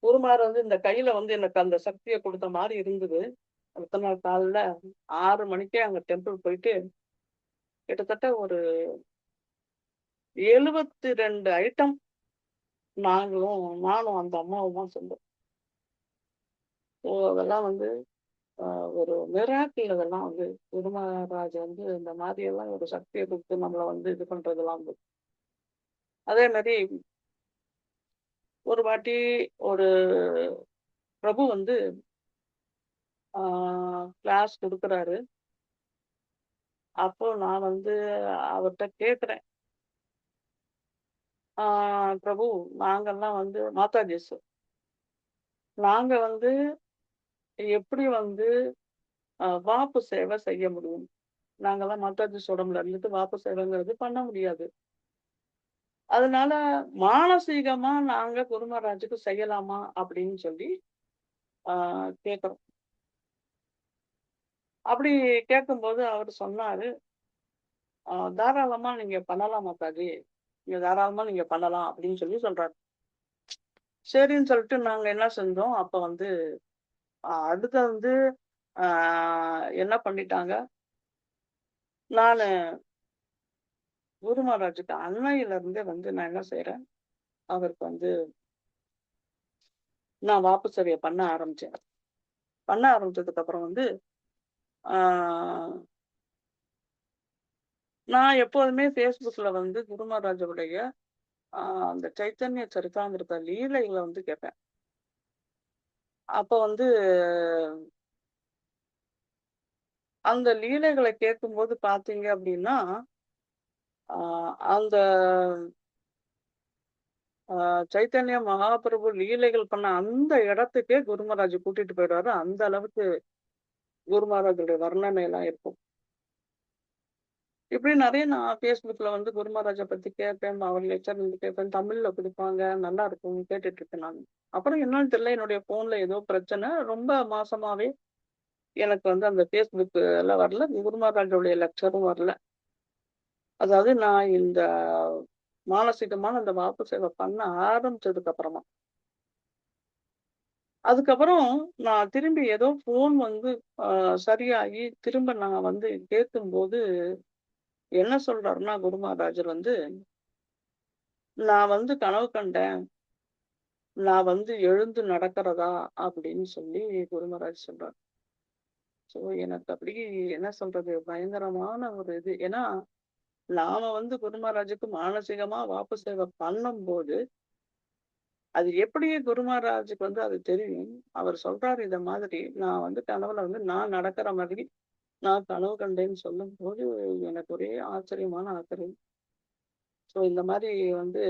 குருமார் வந்து இந்த கையில வந்து எனக்கு அந்த சக்திய குடுத்த மாரி இருந்தது. அடுத்த நாள் காலைல 6 மணிக்கே அங்க டெம்பிள் போயிட்டு, கிட்டத்தட்ட ஒரு 72 ஐட்டம் நானும் அந்த அம்மாவுமா செஞ்சோம். அதெல்லாம் வந்து அ ஒரு மிராக்கிள் அதெல்லாம் வந்து குருமராஜ் வந்து இந்த மாதிரியெல்லாம் ஒரு சக்திய குடுத்து நம்மள வந்து இது பண்றதெல்லாம் வந்து. அதே மாரி ஒரு வாட்டி ஒரு பிரபு வந்து ஆ கிளாஸ் குடுக்குறாரு. அப்போ நான் வந்து அவர்ட்ட கேட்கிறேன். ஆ பிரபு நாங்கலாம் வந்து மாதாஜி சார். நாங்க வந்து எப்படி வந்து வாப்பு சேவை செய்ய முடியும்? நாங்கலாம் மாதாஜி உடம்புல இருந்துட்டு வாப்பு சேவைங்கிறது பண்ண முடியாது. அதனால மானசீகமா நாங்க குரு மகாராஜுக்கு செய்யலாமா? அப்படின்னு சொல்லி ஆ கேட்கிறோம். அப்படி கேட்கும்போது அவரு சொன்னாரு, தாராளமா நீங்க பண்ணலாம் மாதாஜி. நீங்க தாராளமா நீங்க பண்ணலாம்" அப்படின்னு சொல்றாரு. சரின்னு சொல்லிட்டு நாங்க என்ன செஞ்சோம், அப்ப வந்து அடுத்து வந்து ஆ என்ன பண்ணிட்டாங்க, நானு குரு மகாராஜுக்கு அன்னையில இருந்தே வந்து நான் என்ன செய்றேன், அவருக்கு வந்து நான் வாப்பு சேவைய பண்ண ஆரம்பிச்சேன். பண்ண ஆரம்பிச்சதுக்கு அப்புறம் வந்து, ஆ நான் எப்போதுமே Facebookல வந்து குரு மகாராஜருடைய அந்த சைத்தன்ய சரிதாமிர்த லீலைகள வந்து கேட்பேன். அப்ப வந்து அந்த லீலைகள கேட்கும்போது பார்த்தீங்க அப்படின்னா, ஆ அந்த ஆ சைத்தன்ய மகாபிரபு லீலைகள் பண்ண அந்த இடத்துக்கே குரு மகாராஜ் கூட்டிட்டு போயிடுவாரு. அந்த அளவுக்கு குரு மகாராஜுடைய வர்ணனைலாம் இருக்கும். இப்படி நிறைய நான் Facebookல வந்து குரு மகாராஜை பத்தி கேட்பேன். அவர் லெக்சர் வந்து கேட்பேன். தமிழ்ல குடுப்பாங்க. நல்லா இருக்கும். கேட்டுட்டு இருக்கேன் நானு. அப்புறம் என்னன்னு தெரியல, என்னுடைய ஃபோன்ல ஏதோ பிரச்சனை. ரொம்ப மாசமாவே எனக்கு வந்து அந்த Facebookல வரல. குரு மகாராஜோடைய லெக்சரும் வரல. அதாவது நான் இந்த மானசீகமான அந்த வாக்கு சேவை பண்ண ஆரம்பிச்சதுக்கு அப்புறமா. அதுக்கப்புறம் நான் திரும்பி ஏதோ ஃபோன் வந்து சரியாகி திரும்ப நான் வந்து கேட்கும்போது என்ன சொல்றாருன்னா, குரு மகாராஜர் வந்து, "நான் வந்து கனவு கண்டேன். நான் வந்து எழுந்து நடக்கிறதா" அப்படின்னு சொல்லி குரு மகாராஜ் சொல்றாரு. ஸோ எனக்கு அப்படி என்ன சொல்றது, பயங்கரமான ஒரு இது. ஏன்னா, நாம வந்து குரு மகாராஜுக்கு மானசீகமா வாக்கு சேவை பண்ணும்போது, அது எப்படி குரு மகாராஜுக்கு வந்து அது தெரியும். அவர் சொல்றாரு இத மாதிரி, நான் வந்து கனவுல வந்து நான் நடக்கிற மாதிரி நான் கனவு கண்டேன்னு சொல்லும்போது, எனக்கு ஒரே ஆச்சரியமான ஆச்சரியம். ஸோ இந்த மாரி வந்து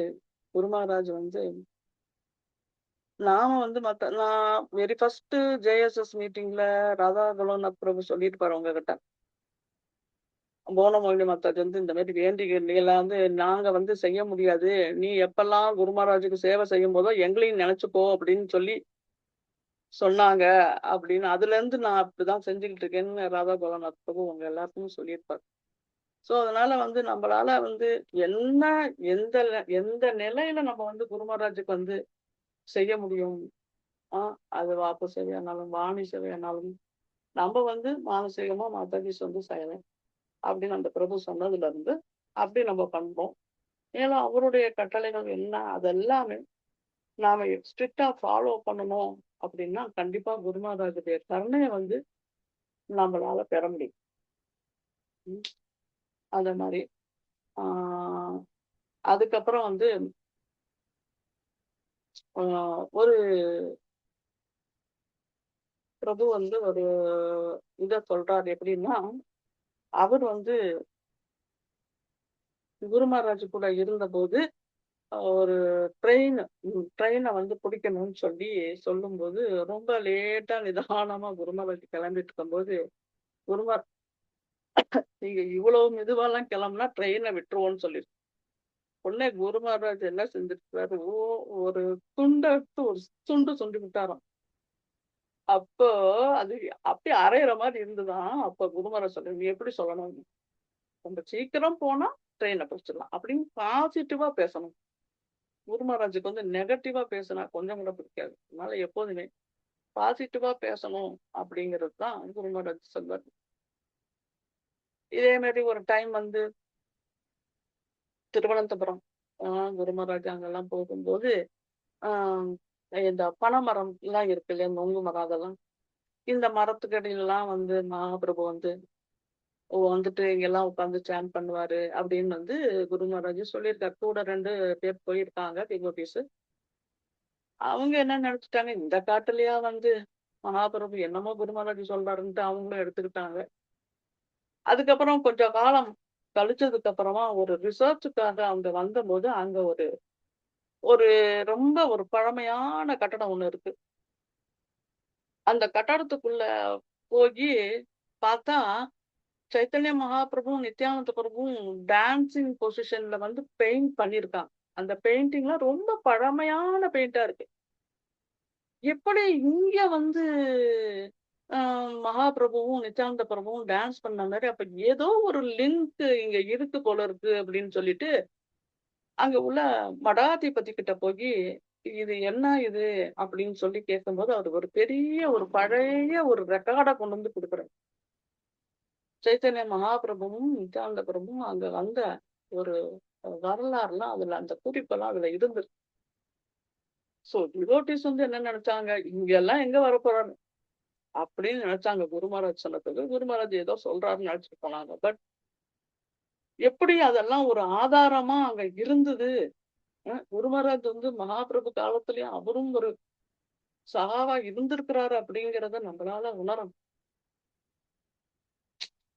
குரு மகாராஜ் வந்து நாம வந்து நான் வெரி ஃபர்ஸ்ட் ஜேஎஸ்எஸ் மீட்டிங்ல ராதா கலோநாத் பிரபு சொல்லியிருப்பாரு உங்ககிட்ட. போனமொழி மாதாஜி வந்து இந்த மாதிரி வேண்டிகள் வந்து நாங்க வந்து செய்ய முடியாது. நீ எப்பல்லாம் குரு மகாராஜுக்கு சேவை செய்யும்போதோ எங்களையும் நினைச்சுக்கோ அப்படின்னு சொல்லி சொன்னாங்க அப்படின்னு. அதுலேருந்து நான் அப்படிதான் செஞ்சுக்கிட்டு இருக்கேன்னு ராதா கலோநாத் பிரபு உங்க எல்லாருக்கும் சொல்லியிருப்பாரு. ஸோ அதனால வந்து நம்மளால வந்து என்ன எந்த எந்த நிலையில நம்ம வந்து குரு மகாராஜுக்கு வந்து செய்ய முடியும். அது வாக்கு சேவையானாலும், வாணி சேவையானாலும், நம்ம வந்து மானசீகமா மாதாஜி வந்து செய்யணும் அப்படின்னு அந்த பிரபு சொன்னதுல இருந்து அப்படி நம்ம பண்றோம். ஏன்னா அவருடைய கட்டளைகள் என்ன அதெல்லாமே நாம ஸ்ட்ரிக்டா ஃபாலோ பண்ணணும் அப்படின்னா கண்டிப்பா குரு மகாராஜுடைய கருணையை வந்து நம்மளால பெற முடியும். அந்த மாதிரி ஆஹ் அதுக்கப்புறம் வந்து ஒரு பிரபு வந்து ஒரு இத சொல்றாரு எப்படின்னா, அவர் வந்து குரு மகாராஜ் கூட இருந்தபோது ஒரு ட்ரெயினை வந்து பிடிக்கணும்னு சொல்லி சொல்லும்போது ரொம்ப லேட்டா நிதானமா குரு மகாராஜ் கிளம்பிட்டு இருக்கும்போது, குருமா நீங்க இவ்வளவு மெதுவாலாம் கிளம்புனா ட்ரெயினை விட்டுருவோம்னு சொல்லிருக்கு. உடனே குரு மகாராஜ் என்ன செஞ்சிருக்காரு, ஒரு துண்டை எடுத்து ஒரு துண்டு சுண்டி விட்டாராம். அப்போ அது அப்படியே அரையிற மாதிரி இருந்துதான். அப்ப குரு மகாராஜ் சொல்ற, நீ எப்படி சொல்லணும், ரொம்ப சீக்கிரம் போனா ட்ரெயினை பிடிச்சிடலாம் அப்படின்னு பாசிட்டிவா பேசணும். குரு மகாராஜுக்கு வந்து நெகட்டிவா பேசினா கொஞ்சம் கூட பிடிக்காது. அதனால எப்போதுமே பாசிட்டிவா பேசணும் அப்படிங்கிறது தான் குரு மகாராஜ் சொல்வார். இதே மாதிரி ஒரு டைம் வந்து திருவனந்தபுரம் குரு மகாராஜ் அங்கெல்லாம் போகும்போது ஆஹ் இந்த பனைமரம் எல்லாம் இருக்கு இல்லையா, நொங்கு மரம், அதெல்லாம் இந்த மரத்துக்கு அடியிலலாம் வந்து மகாபிரபு வந்து வந்துட்டு இங்கெல்லாம் உட்காந்து சேன் பண்ணுவாரு அப்படின்னு வந்து குரு மகாராஜ் சொல்லியிருக்காரு. கூட 2 பேர் போயிருக்காங்க டிவோட்டீஸ். அவங்க என்ன நினைச்சிட்டாங்க, இந்த காட்டுலயா வந்து மகாபிரபு என்னமோ குரு மகாராஜ் சொல்றாருன்ட்டு அவங்களும் எடுத்துக்கிட்டாங்க. அதுக்கப்புறம் கொஞ்சம் காலம் கழிச்சதுக்கு அப்புறமா ஒரு ரிசர்ச்சுக்காக அவங்க வந்தபோது அங்க ஒரு ஒரு ரொம்ப ஒரு பழமையான கட்டடம் ஒண்ணு இருக்கு. அந்த கட்டடத்துக்குள்ள போய் பார்த்தா சைத்தன்ய மகாபிரபுவும் நித்யானந்த பிரபுவும் டான்சிங் பொசிஷன்ல வந்து பெயிண்ட் பண்ணியிருக்காங்க. அந்த பெயிண்டிங்லாம் ரொம்ப பழமையான பெயிண்டா இருக்கு. எப்படி இங்க வந்து மகாபிரபுவும் நித்யானந்த பிரபுவும் டான்ஸ் பண்ண மாதிரி, அப்ப ஏதோ ஒரு லிங்க் இங்க இருக்கு போல இருக்கு அப்படின்னு சொல்லிட்டு அங்க உள்ள மடாதிபதி கிட்ட போய் இது என்ன இது அப்படின்னு சொல்லி கேட்கும்போது அவர் ஒரு பெரிய ஒரு பழைய ஒரு ரெக்கார்டை கொண்டு வந்து கொடுக்குறாரு. சைத்தன்ய மகாபிரபுவும் நித்யானந்த பிரபுவும் அங்க வந்த ஒரு வரலாறுலாம் அதுல அந்த குறிப்பெல்லாம் அதுல இருந்தது. சோ டிவோட்டிஸ் வந்து என்ன நினைச்சாங்க, இங்க எல்லாம் எங்க வரப்போறாங்க அப்படின்னு நினைச்சாங்க. குரு மகாராஜ் சொன்னதுக்கு குரு மகாராஜ் ஏதோ சொல்றாருன்னு நினைச்சிட்டு போனாங்க. பட் எப்படி அதெல்லாம் ஒரு ஆதாரமா அங்க இருந்தது. குரு மகாராஜ் வந்து மகாபிரபு காலத்திலயும் அவரும் ஒரு சகாவா இருந்திருக்கிறாரு அப்படிங்கிறத நம்மளால உணரணும்.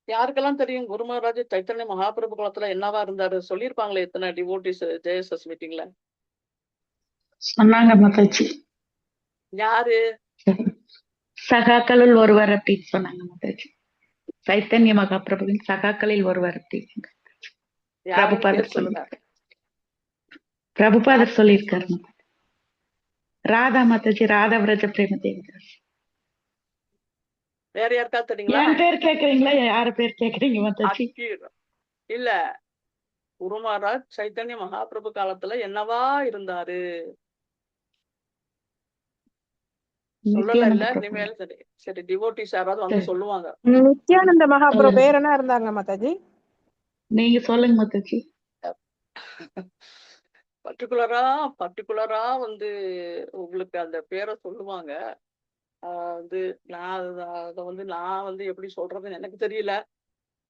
யாருக்கெல்லாம் தெரியும் குரு மகாராஜ் சைத்தன்ய மகாபிரபு காலத்துல என்னவா இருந்தாரு சொல்லியிருப்பாங்களே எத்தனை டிவோட்டிஸ் ஜேஎஸ்எஸ் மீட்டிங்ல. சொன்னாங்க மாதாஜி. யாரு? சகாக்களுள் ஒருவர் அப்படின்னு சொன்னாங்க மாதாஜி. சைத்தன்ய மகாபிரபுவின் சகாக்களில் ஒருவர் அப்படின்னு. யாருன்னு பிரபுபாதர் பேர் சொல்லுங்க. பிரபுபாதர் சொல்லியிருக்காரு. ராதா மாதாஜி, ராதா விரஜ பிரேம தேவிதாஸ். வேற யாருக்கா தெரியுங்களா? என் பேர் கேக்குறீங்களா, யார பேர் கேக்குறீங்க மாதாஜி? இல்ல, குரு மகாராஜ் சைத்தன்ய மகாபிரபு காலத்துல என்னவா இருந்தாரு சொல்லல. இல்ல நித்யானந்த பிரபு. இனிமேல் சரி சரி டிவோட்டிஸ் யாராவது வந்து சரி. சொல்லுவாங்க. நித்யானந்த மகாபிரபு சொல்லுங்க. வேற என்ன இருந்தாங்க மாதாஜி? நீங்க சொல்லுங்க மாதாஜி. பர்டிகுலரா வந்து உங்களுக்கு அந்த பேரை சொல்லுவாங்க. வந்து நான் அதை வந்து நான் வந்து எப்படி சொல்றதுன்னு எனக்கு தெரியல.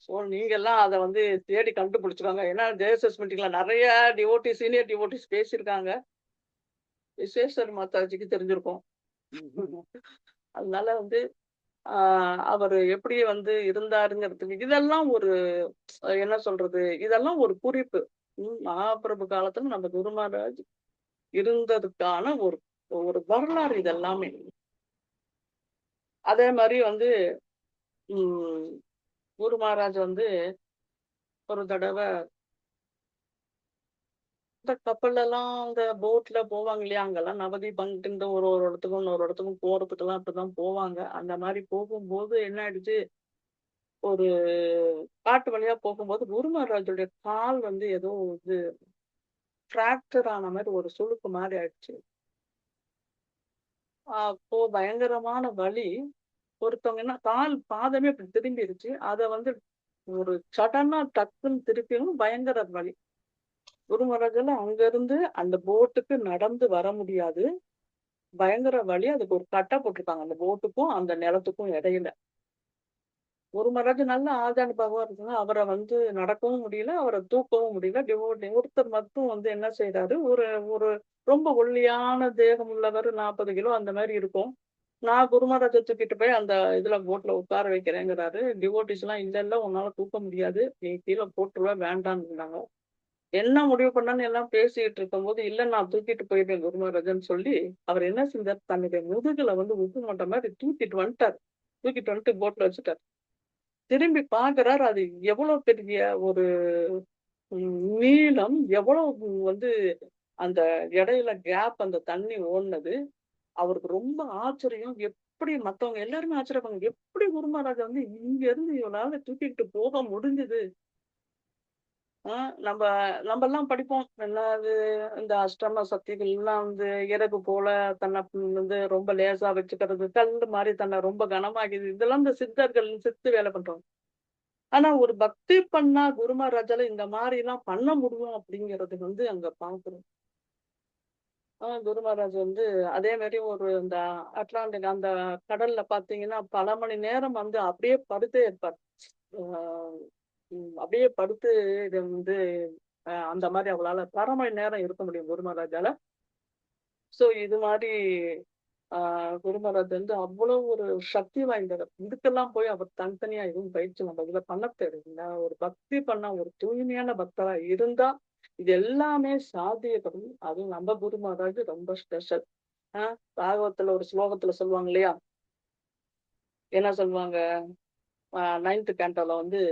ஸோ நீங்க எல்லாம் அதை வந்து தேடி கண்டுபிடிச்சிருக்காங்க. ஏன்னா ஜேஎஸ்எஸ் மீட்டிங்ல நிறைய டிவோட்டிஸ், சீனியர் டிவோட்டிஸ் பேசியிருக்காங்க. விசேஷர் மாதாஜிக்கு தெரிஞ்சிருக்கும். அதனால வந்து அவர் எப்படி வந்து இருந்தாருங்கிறதுக்கு இதெல்லாம் ஒரு என்ன சொல்றது, இதெல்லாம் ஒரு குறிப்பு. மகாபிரபு காலத்துல நம்ம குரு மகாராஜ் இருந்ததுக்கான ஒரு ஒரு வரலாறு இதெல்லாமே. அதே மாதிரி வந்து குரு மகாராஜ் வந்து ஒரு தடவை இந்த கப்பல்ல எல்லாம் இந்த போட்ல போவாங்க இல்லையா, அங்கெல்லாம் நவதி பங்கிட்டு ஒரு இடத்துக்கும் இன்னொரு இடத்துக்கும் போறதுக்கெல்லாம் அப்படிதான் போவாங்க. அந்த மாதிரி போகும்போது என்ன ஆயிடுச்சு, ஒரு காட்டு வழியா போகும்போது குரு மகாராஜுடைய கால் வந்து ஏதோ இது ஃப்ராக்சர் ஆன மாதிரி ஒரு சுளுக்கு மாதிரி ஆயிடுச்சு. அப்போ பயங்கரமான வலி. ஒருத்தவங்க என்ன கால் பாதமே அப்படி திரும்பிடுச்சு. அதை வந்து ஒரு சடனா டக்குன்னு திருப்பியும் பயங்கர வலி. குரு மகாராஜால அங்க இருந்து அந்த போட்டுக்கு நடந்து வர முடியாது. பயங்கர வலி. அதுக்கு ஒரு கட்டை போட்டிருக்காங்க அந்த போட்டுக்கும் அந்த நிலத்துக்கும் இடையில. குரு மகாராஜ் நல்ல ஆஜானுபாவா இருக்குங்க. அவரை வந்து நடக்கவும் முடியல, அவரை தூக்கவும் முடியல. ஒருத்தர் மட்டும் வந்து என்ன செய்யறாரு, ஒரு ஒரு ரொம்ப ஒல்லியான தேகம் உள்ளவர், 40 கிலோ அந்த மாதிரி இருக்கும். நான் குரு மகாராஜை தூக்கிட்டு போய் அந்த இதுல போட்ல உட்கார வைக்கிறேங்கிறாரு. டிவோட்டிஸ் எல்லாம் இல்ல உன்னால தூக்க முடியாது, நீ கீழே போட்டுருவ, வேண்டான்னு இருந்தாங்க. என்ன முடிவு பண்ணான்னு எல்லாம் பேசிட்டு இருக்கும்போது, இல்ல நான் தூக்கிட்டு போயிடுவேன் குரு மகாராஜன்னு சொல்லி அவர் என்ன செஞ்சார், தன்னுடைய முதுகுல வந்து உப்பு மட்ட மாதிரி தூக்கிட்டு வந்துட்டு போட்ல வச்சுட்டார். திரும்பி பாக்குறாரு, அது எவ்வளவு பெரிய ஒரு நீளம், எவ்வளவு வந்து அந்த இடையில கேப், அந்த தண்ணி ஓடுனது. அவருக்கு ரொம்ப ஆச்சரியம். எப்படி மத்தவங்க எல்லாருமே ஆச்சரியப்பாங்க, எப்படி குரு மகாராஜா வந்து இங்க இருந்து இவனால தூக்கிட்டு போக முடிஞ்சது. நம்ம நம்ம எல்லாம் படிப்போம். என்னது இந்த அஷ்டம சக்திகள் எல்லாம் வந்து இறகு போல தன்னை வந்து ரொம்ப லேசா வச்சுக்கிறது, கல்லு மாதிரி தன்னை ரொம்ப கனமாகிது, இதெல்லாம் இந்த சித்தர்கள் சித்து வேலை பண்றோம். ஆனா ஒரு பக்தி பண்ணா குரு மகாராஜால இந்த மாதிரி எல்லாம் பண்ண முடியும் அப்படிங்கிறது வந்து அங்க பாக்குறோம். குரு மகாராஜ் வந்து அதே மாதிரி ஒரு இந்த அட்லாண்டிக் அந்த கடல்ல பாத்தீங்கன்னா பல மணி நேரம் வந்து அப்படியே படுத்தே இருப்பார். அப்படியே படுத்து இது வந்து அந்த மாதிரி அவளால பல மணி நேரம் இருக்க முடியும் குரு மகாராஜால. சோ இது மாதிரி குரு மகாராஜ் வந்து அவ்வளவு ஒரு சக்தி வாய்ந்தவர். இதுக்கெல்லாம் போய் அவர் தனித்தனியா எதுவும் பயிற்சி நம்ம இதுல பண்ண தேவையில்லை. ஒரு பக்தி பண்ண ஒரு தூய்மையான பக்தரா இருந்தா இது எல்லாமே சாத்தியப்படும். அதுவும் நம்ம குரு மகாராஜ் ரொம்ப ஸ்பெஷல். பாகவத்துல ஒரு ஸ்லோகத்துல சொல்லுவாங்க இல்லையா, என்ன சொல்லுவாங்க, 9th கேண்டோல வந்து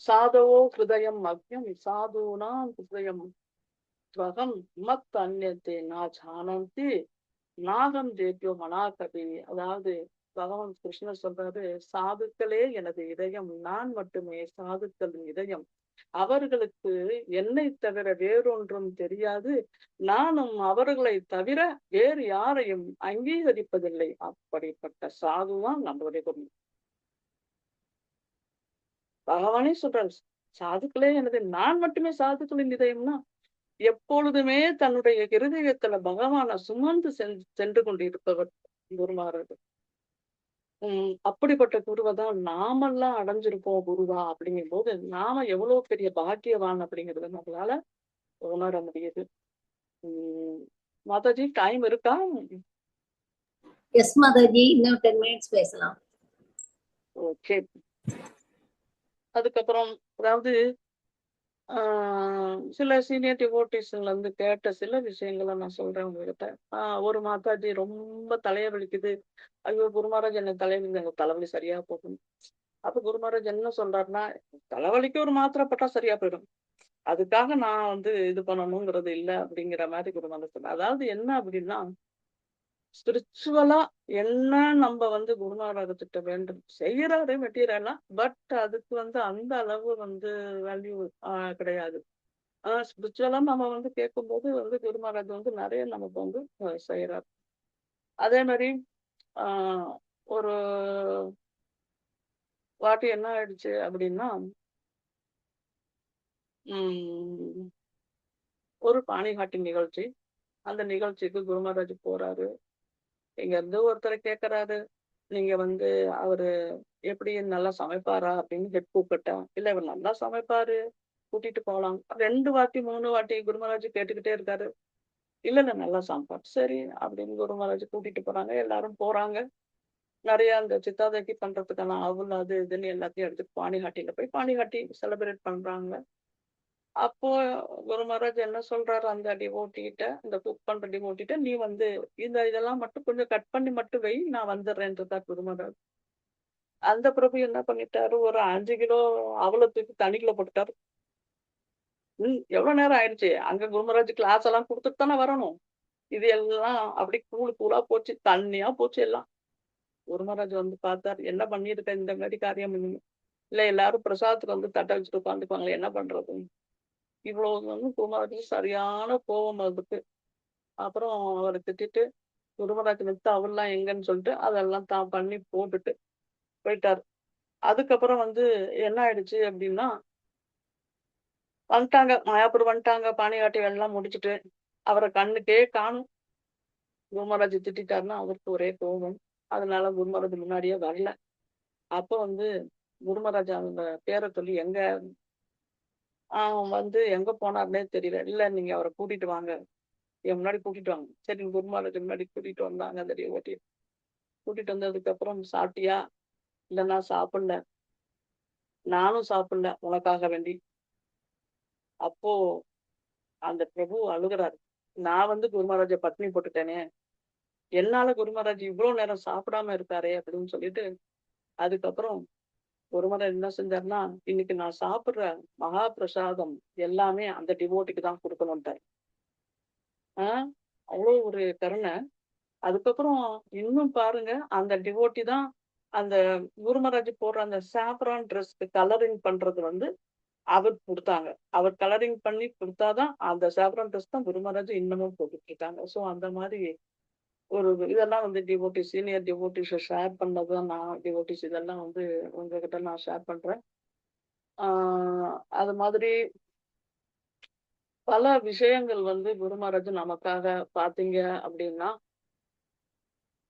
சாதவோ ஹிருதயம் மக்யம் சாதுனா ஹிருதயம் ஸ்வகம் மத் அந்நியத்தை நா ஜானந்தி நாகம் தேத்தியோ மனாகவி. அதாவது பகவான் கிருஷ்ணர் சொல்றாரு, சாதுக்களே எனது இதயம், நான் மட்டுமே சாதுக்களின் இதயம், அவர்களுக்கு என்னை தவிர வேறொன்றும் தெரியாது, நானும் அவர்களை தவிர வேறு யாரையும் அங்கீகரிப்பதில்லை. அப்படிப்பட்ட சாதுதான் நம்மளுடைய குரு. பகவானே சொல்றாரு, சாதுக்களே எனது, நான் மட்டுமே சாதுக்களின் இதயம்னா எப்பொழுதுமே தன்னுடைய இருதயத்துல பகவான சுமந்து சென்று கொண்டிருப்பவர் குரு மகாராஜ். அப்படிப்பட்ட குருவை தான் நாமெல்லாம் அடைஞ்சிருப்போம் குருவா. அப்படிங்கும் போது நாம எவ்வளவு பெரிய பாக்கியவான் அப்படிங்கிறது நம்மளால உணர முடியுது. மாதாஜி டைம் இருக்கா? எஸ் மாதாஜி, இன்னும் 10 minutes பேசலாம். ஓகே. அதுக்கப்புறம் அதாவது சில சீனியர் டிவோட்டிஸ்ல இருந்து கேட்ட சில விஷயங்களை நான் சொல்றேன் உங்ககிட்ட. ஒரு மாதாஜி ரொம்ப தலைய வலிக்குது, ஐயோ குரு மகாராஜ் என்ன தலைவலி, எனக்கு தலைவலி சரியா போகும். அப்ப குரு மகாராஜ் என்ன சொல்றாருன்னா, தலைவலிக்கு ஒரு மாத்திரை போட்டா சரியா போயிடும். அதுக்காக நான் வந்து இது பண்ணணுங்கிறது இல்ல அப்படிங்கிற மாதிரி குரு மகாராஜ் சொன்னார். அதாவது என்ன அப்படின்னா, ஸ்பிரிச்சுவலா என்ன நம்ம வந்து குரு மகாராஜ் கிட்ட வேண்டும் செய்யறாரு மெட்டீரியலா, பட் அதுக்கு வந்து அந்த அளவு வந்து வேல்யூ கிடையாது. ஸ்பிரிச்சுவலா நம்ம வந்து கேட்கும்போது வந்து குரு மகாராஜ் வந்து நிறைய நமக்கு வந்து செய்யறாரு. அதே மாதிரி ஆஹ் ஒரு வாட்டி என்ன ஆயிடுச்சு அப்படின்னா, உம் ஒரு பாணிகாட்டி நிகழ்ச்சி. அந்த நிகழ்ச்சிக்கு குரு மகாராஜ் போறாரு. இங்க இருந்து ஒருத்தரை கேக்குறாரு, நீங்க வந்து அவரு எப்படி நல்லா சமைப்பாரா அப்படின்னு ஹெட் கூப்பிட்டா, இல்ல இவர் நல்லா சமைப்பாரு, கூட்டிட்டு போலாம். 2 வாட்டி 3 வாட்டி குரு மகாராஜ் கேட்டுக்கிட்டே இருக்காரு. இல்ல இல்ல நல்லா சமைப்பார். சரி அப்படின்னு குரு மகாராஜ் கூட்டிட்டு போறாங்க. எல்லாரும் போறாங்க. நிறைய அந்த சித்தாதைக்கு பண்றதுக்கான அவல் அது இதுன்னு எல்லாத்தையும் எடுத்துட்டு பாணிகாட்டியில போய் பாணிகாட்டி செலிப்ரேட் பண்றாங்க. அப்போ குரு மகாராஜ் என்ன சொல்றாரு அந்த டிவோட்டிகிட்ட, இந்த குக் பண்ற டிவோட்டிட்ட, நீ வந்து இதெல்லாம் மட்டும் கொஞ்சம் கட் பண்ணி மட்டும் வை, நான் வந்துடுறேன்றார் குரு மகாராஜ். அந்த பிரபு என்ன பண்ணிட்டாரு, ஒரு 5 கிலோ அவல தூக்கி தண்ணிக்குள்ள போட்டுட்டாரு. எவ்வளவு நேரம் ஆயிடுச்சு, அங்க குரு மகாராஜ் கிளாஸ் எல்லாம் கொடுத்துட்டு தானே வரணும். இது எல்லாம் அப்படி கூழ் கூழா போச்சு, தண்ணியா போச்சு எல்லாம். குரு மகாராஜ் வந்து பார்த்தாரு, என்ன பண்ணிருக்க இந்த மாதிரி காரியம் பண்ணீங்க. இல்ல எல்லாரும் பிரசாதத்துக்கு வந்து தட்டை வச்சுட்டு உட்காந்துக்குவாங்களே, என்ன பண்றது. இவ்வளவு வந்து குருமராஜுக்கு சரியான கோபம் அதுக்கு. அப்புறம் அவரை திட்டிட்டு குருமராஜ் வித்து அவர்லாம் எங்கன்னு சொல்லிட்டு அதெல்லாம் தான் பண்ணி போட்டுட்டு போயிட்டாரு. அதுக்கப்புறம் வந்து என்ன ஆயிடுச்சு அப்படின்னா, வந்துட்டாங்க மாயாப்பூர் வந்துட்டாங்க. பாணிகாட்டி எல்லாம் முடிச்சுட்டு அவரை கண்ணுக்கே காணும். குருமராஜ் திட்டாருன்னா அவருக்கு ஒரே கோபம். அதனால குருமராஜ் முன்னாடியே வரல. அப்ப வந்து குருமராஜ் அவங்க பேரை சொல்லி எங்க வந்து எங்க போனாருன்னே தெரியல. இல்ல நீங்க அவரை கூட்டிட்டு வாங்க, என் முன்னாடி கூட்டிட்டு வாங்க. சரி குரு மகாராஜ் முன்னாடி கூட்டிட்டு வந்தாங்க அந்த டிவோட்டி. கூட்டிட்டு வந்ததுக்கு அப்புறம் சாப்பிட்டியா? இல்ல நான் சாப்பிடல. நானும் சாப்பிடல உனக்காக வேண்டி. அப்போ அந்த பிரபு அழுகுறாரு. நான் வந்து குரு மகாராஜை பட்டினி போட்டுட்டேனே, என்னால குரு மகாராஜ் இவ்வளவு நேரம் சாப்பிடாம இருக்காரே அப்படின்னு சொல்லிட்டு, அதுக்கப்புறம் குரு மகாராஜ் என்ன செஞ்சாருன்னா, இன்னைக்கு நான் சாப்பிடுற மகா பிரசாதம் எல்லாமே அந்த டிவோட்டிக்கு தான் கொடுக்கணும்ட்டாரு. ஆஹ் அவ்வளவு ஒரு கருணை. அதுக்கப்புறம் இன்னும் பாருங்க, அந்த டிவோட்டி தான் அந்த குரு மகாராஜ் போடுற அந்த சாஃப்ரான் ட்ரெஸ்க்கு கலரிங் பண்றது வந்து அவர் கொடுத்தாங்க. அவர் கலரிங் பண்ணி கொடுத்தாதான் அந்த சாஃப்ரான் ட்ரெஸ் தான் குரு மகாராஜ் இன்னமும் போட்டுட்டு இருக்காங்க. ஸோ அந்த மாதிரி ஒரு இதெல்லாம் வந்து டிவோட்டிஸ் சீனியர் டிவோட்டிஸ் ஷேர் பண்ணதான் நான் டிவோட்டிஸ் இதெல்லாம் வந்து உங்ககிட்ட நான் ஷேர் பண்றேன். அது மாதிரி பல விஷயங்கள் வந்து குரு மகாராஜ் நமக்காக பாத்தீங்க அப்படின்னா,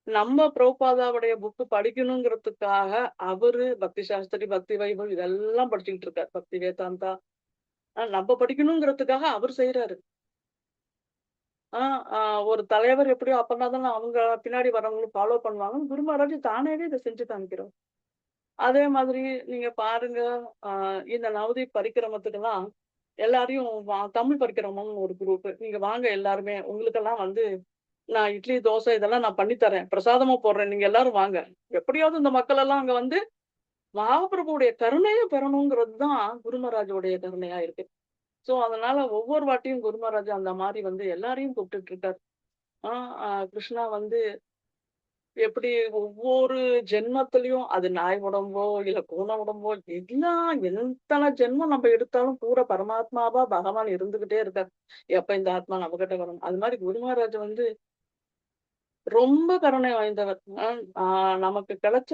நம்ம பிரபுபாதாவுடைய புக்கு படிக்கணுங்கிறதுக்காக அவரு பக்தி சாஸ்திரி, பக்தி வைபவ் இதெல்லாம் படிச்சுக்கிட்டு இருக்காரு. பக்தி வேதாந்தா நம்ம படிக்கணுங்கிறதுக்காக அவர் செய்யறாரு. ஒரு தலைவர் எப்படியோ அப்பதான் அவங்க பின்னாடி வரவங்களும் ஃபாலோ பண்ணுவாங்க. குரு மகாராஜ் தானேவே இதை செஞ்சு காமிக்கிறோம். அதே மாதிரி நீங்க பாருங்க, இந்த நவதீப் பரிக்கிரமத்துக்கெல்லாம் எல்லாரையும் தமிழ் பரிக்கிரமம்னு ஒரு குரூப். நீங்க வாங்க எல்லாருமே, உங்களுக்கெல்லாம் வந்து நான் இட்லி, தோசை இதெல்லாம் நான் பண்ணி தரேன். பிரசாதமா போடுறேன். நீங்க எல்லாரும் வாங்க. எப்படியாவது இந்த மக்கள் எல்லாம் அங்க வந்து மகாபிரபுடைய கருணைய பெறணுங்கிறது தான் குரு மகாராஜோடைய கருணையா இருக்கு. சோ அதனால ஒவ்வொரு வாட்டியும் குரு மகாராஜ் அந்த மாதிரி வந்து எல்லாரையும் கூப்பிட்டுட்டு இருக்காரு. கிருஷ்ணா வந்து எப்படி ஒவ்வொரு ஜென்மத்திலயும் அது நாய் உடம்போ இல்ல பூனை உடம்போ எல்லாம் எத்தனை ஜென்மம் நம்ம எடுத்தாலும் கூட பரமாத்மாவா பகவான் இருந்துகிட்டே இருக்கார். எப்ப இந்த ஆத்மா நம்ம கிட்ட வரணும். அது மாதிரி குரு மகாராஜ் வந்து ரொம்ப கருணை வாய்ந்தவர். நமக்கு கிடைச்ச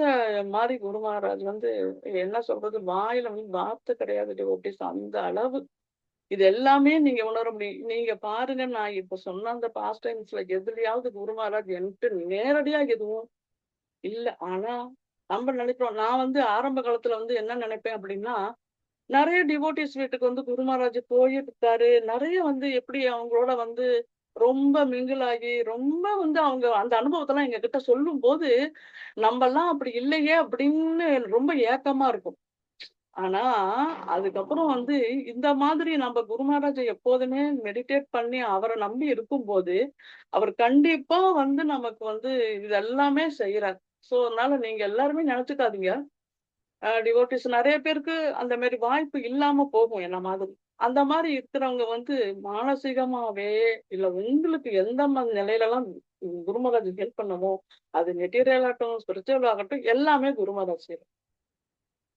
மாதிரி குரு மகாராஜ் வந்து என்ன சொல்றது, வாயில வந்து வார்த்தை கிடையாது டிவோட்டிஸ், அந்த அளவு. இது எல்லாமே நீங்க உணர முடியும். நீங்க பாருங்க, நான் இப்ப சொன்ன அந்த பாஸ்ட் டைம்ஸ்ல எதுலயாவது குரு மகாராஜ் என்கிட்ட நேரடியா எதுவும் இல்ல. ஆனா நம்ம நினைக்கிறோம். நான் வந்து ஆரம்ப காலத்துல வந்து என்ன நினைப்பேன் அப்படின்னா, நிறைய டிவோட்டிஸ் வீட்டுக்கு வந்து குரு மகாராஜ் போயிருக்காரு. நிறைய வந்து எப்படி அவங்களோட வந்து ரொம்ப மிங்கிள் ஆகி ரொம்ப வந்து அவங்க அந்த அனுபவத்தெல்லாம் எங்க கிட்ட சொல்லும் போது, நம்ம எல்லாம் அப்படி இல்லையே அப்படின்னு ரொம்ப ஏக்கமா இருக்கும். ஆனா அதுக்கப்புறம் வந்து இந்த மாதிரி நம்ம குரு மகாராஜை எப்போதுமே மெடிடேட் பண்ணி அவரை நம்பி இருக்கும்போது, அவர் கண்டிப்பா வந்து நமக்கு வந்து இது எல்லாமே செய்யறாரு. சோ அதனால நீங்க எல்லாருமே நினைச்சுக்காதீங்க, டிவோட்டிஸ் நிறைய பேருக்கு அந்த மாதிரி வாய்ப்பு இல்லாம போகும் என்ன மாதிரி. அந்த மாதிரி இருக்கிறவங்க வந்து மானசீகமாவே இல்ல உங்களுக்கு எந்த நிலையிலலாம் குரு மகாராஜ் ஹெல்ப் பண்ணமோ, அது மெட்டீரியல் ஆகட்டும், ஸ்பிரிச்சுவல் ஆகட்டும், எல்லாமே குரு மகாராஜ் செய்யும்.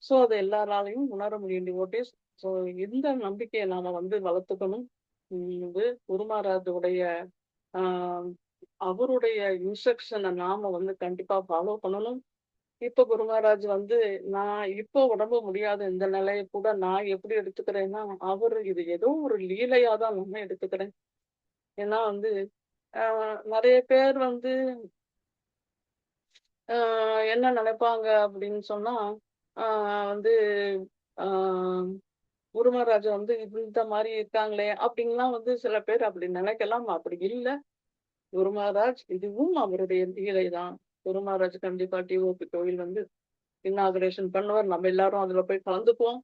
ஸோ அது எல்லாராலையும் உணர முடியும் டிவோட்டிஸ். ஸோ இந்த நம்பிக்கையை நாம வந்து வளர்த்துக்கணும். இது குரு மகாராஜுடைய ஆஹ் அவருடைய இன்ஸ்ட்ரக்ஷனை நாம வந்து கண்டிப்பா ஃபாலோ பண்ணணும். இப்ப குரு மகாராஜ் வந்து நான் இப்போ உடம்பு முடியாத இந்த நிலையை கூட நான் எப்படி எடுத்துக்கிறேன்னா, அவரு இது ஏதோ ஒரு லீலையா தான் நம்ம எடுத்துக்கிறேன். ஏன்னா வந்து நிறைய பேர் வந்து என்ன நினைப்பாங்க அப்படின்னு சொன்னா, வந்து குரு மகாராஜ் வந்து இந்த மாதிரி இருக்காங்களே அப்படின்லாம் வந்து சில பேர் அப்படி நினைக்கலாம். அப்படி இல்லை. குரு மகாராஜ் இதுவும் அவருடைய லீலை தான். குரு மகாராஜ் கண்டிப்பா டிஓபி கோயில் வந்து இன்னாகுரேஷன் பண்ணுவார். நம்ம எல்லாரும் அதுல போய் கலந்துக்குவோம்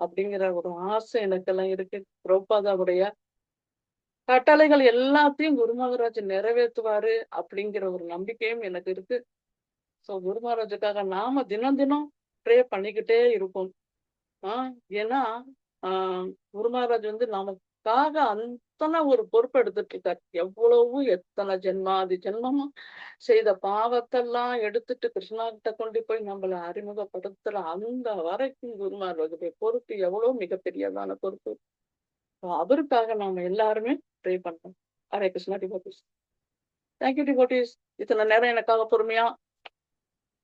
அப்படிங்கிற ஒரு ஆசை எனக்கெல்லாம் இருக்கு. பிரபுபாதாவுடைய கட்டளைகள் எல்லாத்தையும் குரு மகாராஜ் நிறைவேற்றுவாரு அப்படிங்கிற ஒரு நம்பிக்கையும் எனக்கு இருக்கு. ஸோ குரு மகாராஜுக்காக நாம தினம் தினம் ப்ரே பண்ணிக்கிட்டே இருப்போம். ஏன்னா குரு மகாராஜ் வந்து நமக்காக அத்தனை ஒரு பொறுப்பு எடுத்துட்டு இருக்காரு. எவ்வளவு எத்தனை ஜென்மாதி ஜென்மமா செய்த பாவத்தெல்லாம் எடுத்துட்டு கிருஷ்ணா கிட்ட கொண்டு போய் நம்மளை அறிமுகப்படுத்துற அந்த வரைக்கும் குரு மகாராஜுடைய பொறுப்பு எவ்வளவு மிகப்பெரியதான பொறுப்பு. அவருக்காக நாம எல்லாருமே ப்ரே பண்றோம். Hare Krishna devotees. Thank you devotees. இத்தனை நேரம் எனக்காக பொறுமையா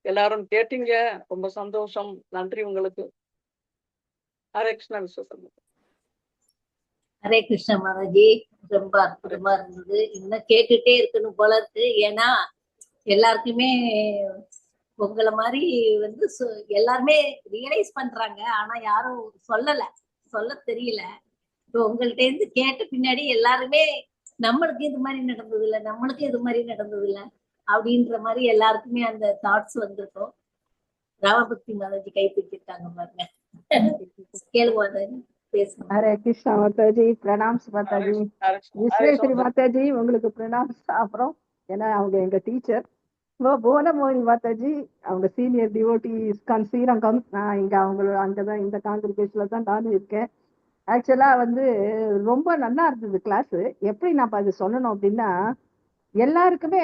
எல்லாரும் கேட்டீங்க. ரொம்ப சந்தோஷம். நன்றி உங்களுக்கு. ஹரே கிருஷ்ணா விஸ்வசம். ஹரே கிருஷ்ண மாதாஜி, ரொம்ப அற்புதமா இருந்தது. இன்னும் கேட்டுட்டே இருக்கணும் போல இருக்கு. ஏன்னா எல்லாருக்குமே உங்களை மாதிரி வந்து எல்லாருமே ரியலைஸ் பண்றாங்க. ஆனா யாரும் சொல்ல தெரியல. இப்போ உங்கள்ட்ட இருந்து கேட்ட பின்னாடி எல்லாருமே நம்மளுக்கு இது மாதிரி நடந்தது இல்லை, நம்மளுக்கு இது மாதிரி நடந்தது இல்லை அப்படின்ற மாதிரி எல்லாருக்குமே அந்த தாட்ஸ் வந்திருக்கும். ராமபக்தி மாதாஜி கை தூக்கிட்டாங்க பாருங்க. கேளு மாதாஜி பேசுங்க. ஹரே கிருஷ்ணா மாதாஜி, பிரணாம்ஸ் மாதாஜி. விஸ்வேஸ்வரி மாதாஜி உங்களுக்கு பிரணாம்ஸ். அப்புறம் ஏன்னா அவங்க எங்க டீச்சர். புவனமோகனி மாதாஜி அவங்க சீனியர் டிவோட்டி இஸ்கான் ஸ்ரீரங்கம். நான் இங்க அங்கதான் இந்த காங்கிரிகேஷன்ல தான் நானும் இருக்கேன். ஆக்சுவலா வந்து ரொம்ப நல்லா இருந்தது கிளாஸ். எப்படி நான் அது சொல்லணும் அப்படின்னா, எல்லாருக்குமே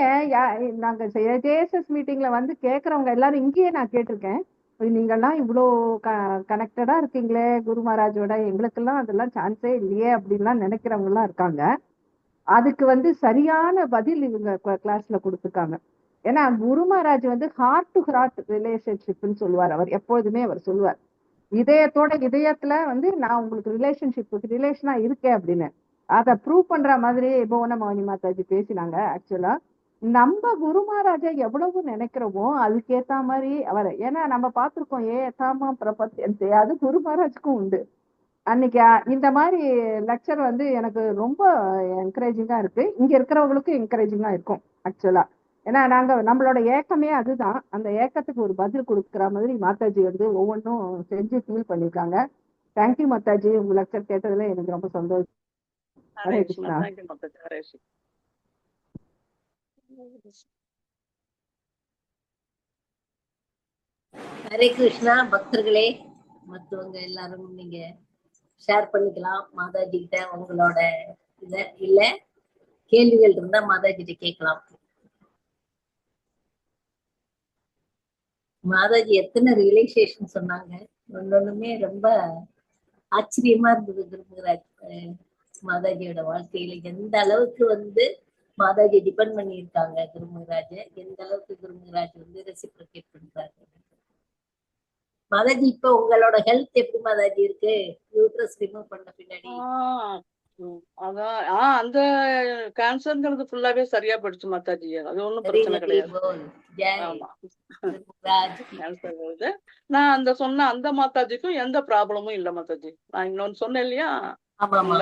நாங்க ஜேஎஸ்எஸ் மீட்டிங்ல வந்து கேட்கறவங்க எல்லாரும் இங்கேயே நான் கேட்டிருக்கேன். நீங்கெல்லாம் இவ்வளோ கனெக்டடா இருக்கீங்களே குரு மகாராஜோட, எங்களுக்கெல்லாம் அதெல்லாம் சான்ஸே இல்லையே அப்படின்லாம் நினைக்கிறவங்க எல்லாம் இருக்காங்க. அதுக்கு வந்து சரியான பதில் இவங்க கிளாஸ்ல கொடுத்துருக்காங்க. ஏன்னா குரு மகாராஜ் வந்து ஹார்ட் டு ஹார்ட் ரிலேஷன்ஷிப்னு சொல்லுவார். அவர் எப்போதுமே அவர் சொல்லுவார், இதயத்துல வந்து நான் உங்களுக்கு ரிலேஷனா இருக்கேன் அப்படின்னு. அதை ப்ரூவ் பண்ற மாதிரி புவனமோகனி மாதாஜி பேசினாங்க. ஆக்சுவலா நம்ம குரு மகாராஜா எவ்வளவு நினைக்கிறோமோ அதுக்கேத்த மாதிரி அவர், ஏன்னா நம்ம பார்த்திருக்கோம் ஏதாமா பிரபத்தியந்தே, அது குரு மகாராஜுக்கும் உண்டு. அன்னைக்கு இந்த மாதிரி லெக்சர் வந்து எனக்கு ரொம்ப என்கரேஜிங்கா இருக்கு. இங்க இருக்கிறவங்களுக்கும் என்கரேஜிங்கா இருக்கும் ஆக்சுவலா. ஏன்னா நம்மளோட ஏக்கமே அதுதான். அந்த ஏக்கத்துக்கு ஒரு பதில் கொடுக்குற மாதிரி மாதாஜி வந்து ஒவ்வொன்றும் செஞ்சு ஃபீல் பண்ணிருக்காங்க. தேங்க்யூ மாதாஜி, உங்க லெக்சர் கேட்டதுல எனக்கு ரொம்ப சந்தோஷம். ஹரே கிருஷ்ணா. ஹரே கிருஷ்ணா. பக்தர்களே மற்றவங்க எல்லாரும் நீங்க ஷேர் பண்ணிக்கலாம் மாதாஜி கிட்ட. உங்களோட இல்ல கேள்விகள் இருந்தா மாதாஜி கிட்ட கேட்கலாம். மாதாஜி எத்தனை ரியலைசேஷன் சொன்னாங்க. ஒன்னொன்னுமே ரொம்ப ஆச்சரியமா இருந்தது. குருமகராஜ் மாதாஜியோட வாழ்க்கையில எந்த அளவுக்கு வந்து மாதாஜி டிபெண்ட் பண்ணி இருக்காங்க குருமகராஜ, எந்த அளவுக்கு குருமகராஜ் வந்து ரெசிப்ரோகேட் பண்றாங்க. மாதாஜி இப்ப உங்களோட ஹெல்த் எப்படி மாதாஜி இருக்கு? யூட்ரஸ் ரிமூவ் பண்ண பின்னாடி அதான் அந்த கேன்சர்ங்கிறது ஃபுல்லாவே சரியா போயிடுச்சு மாதாஜி. அது ஒண்ணும் பிரச்சனை கிடையாது. நான் அந்த சொன்ன அந்த மாதாஜிக்கும் எந்த ப்ராப்ளமும் இல்ல மாதாஜி. நான் இன்னொன்னு சொன்னேன் இல்லையா,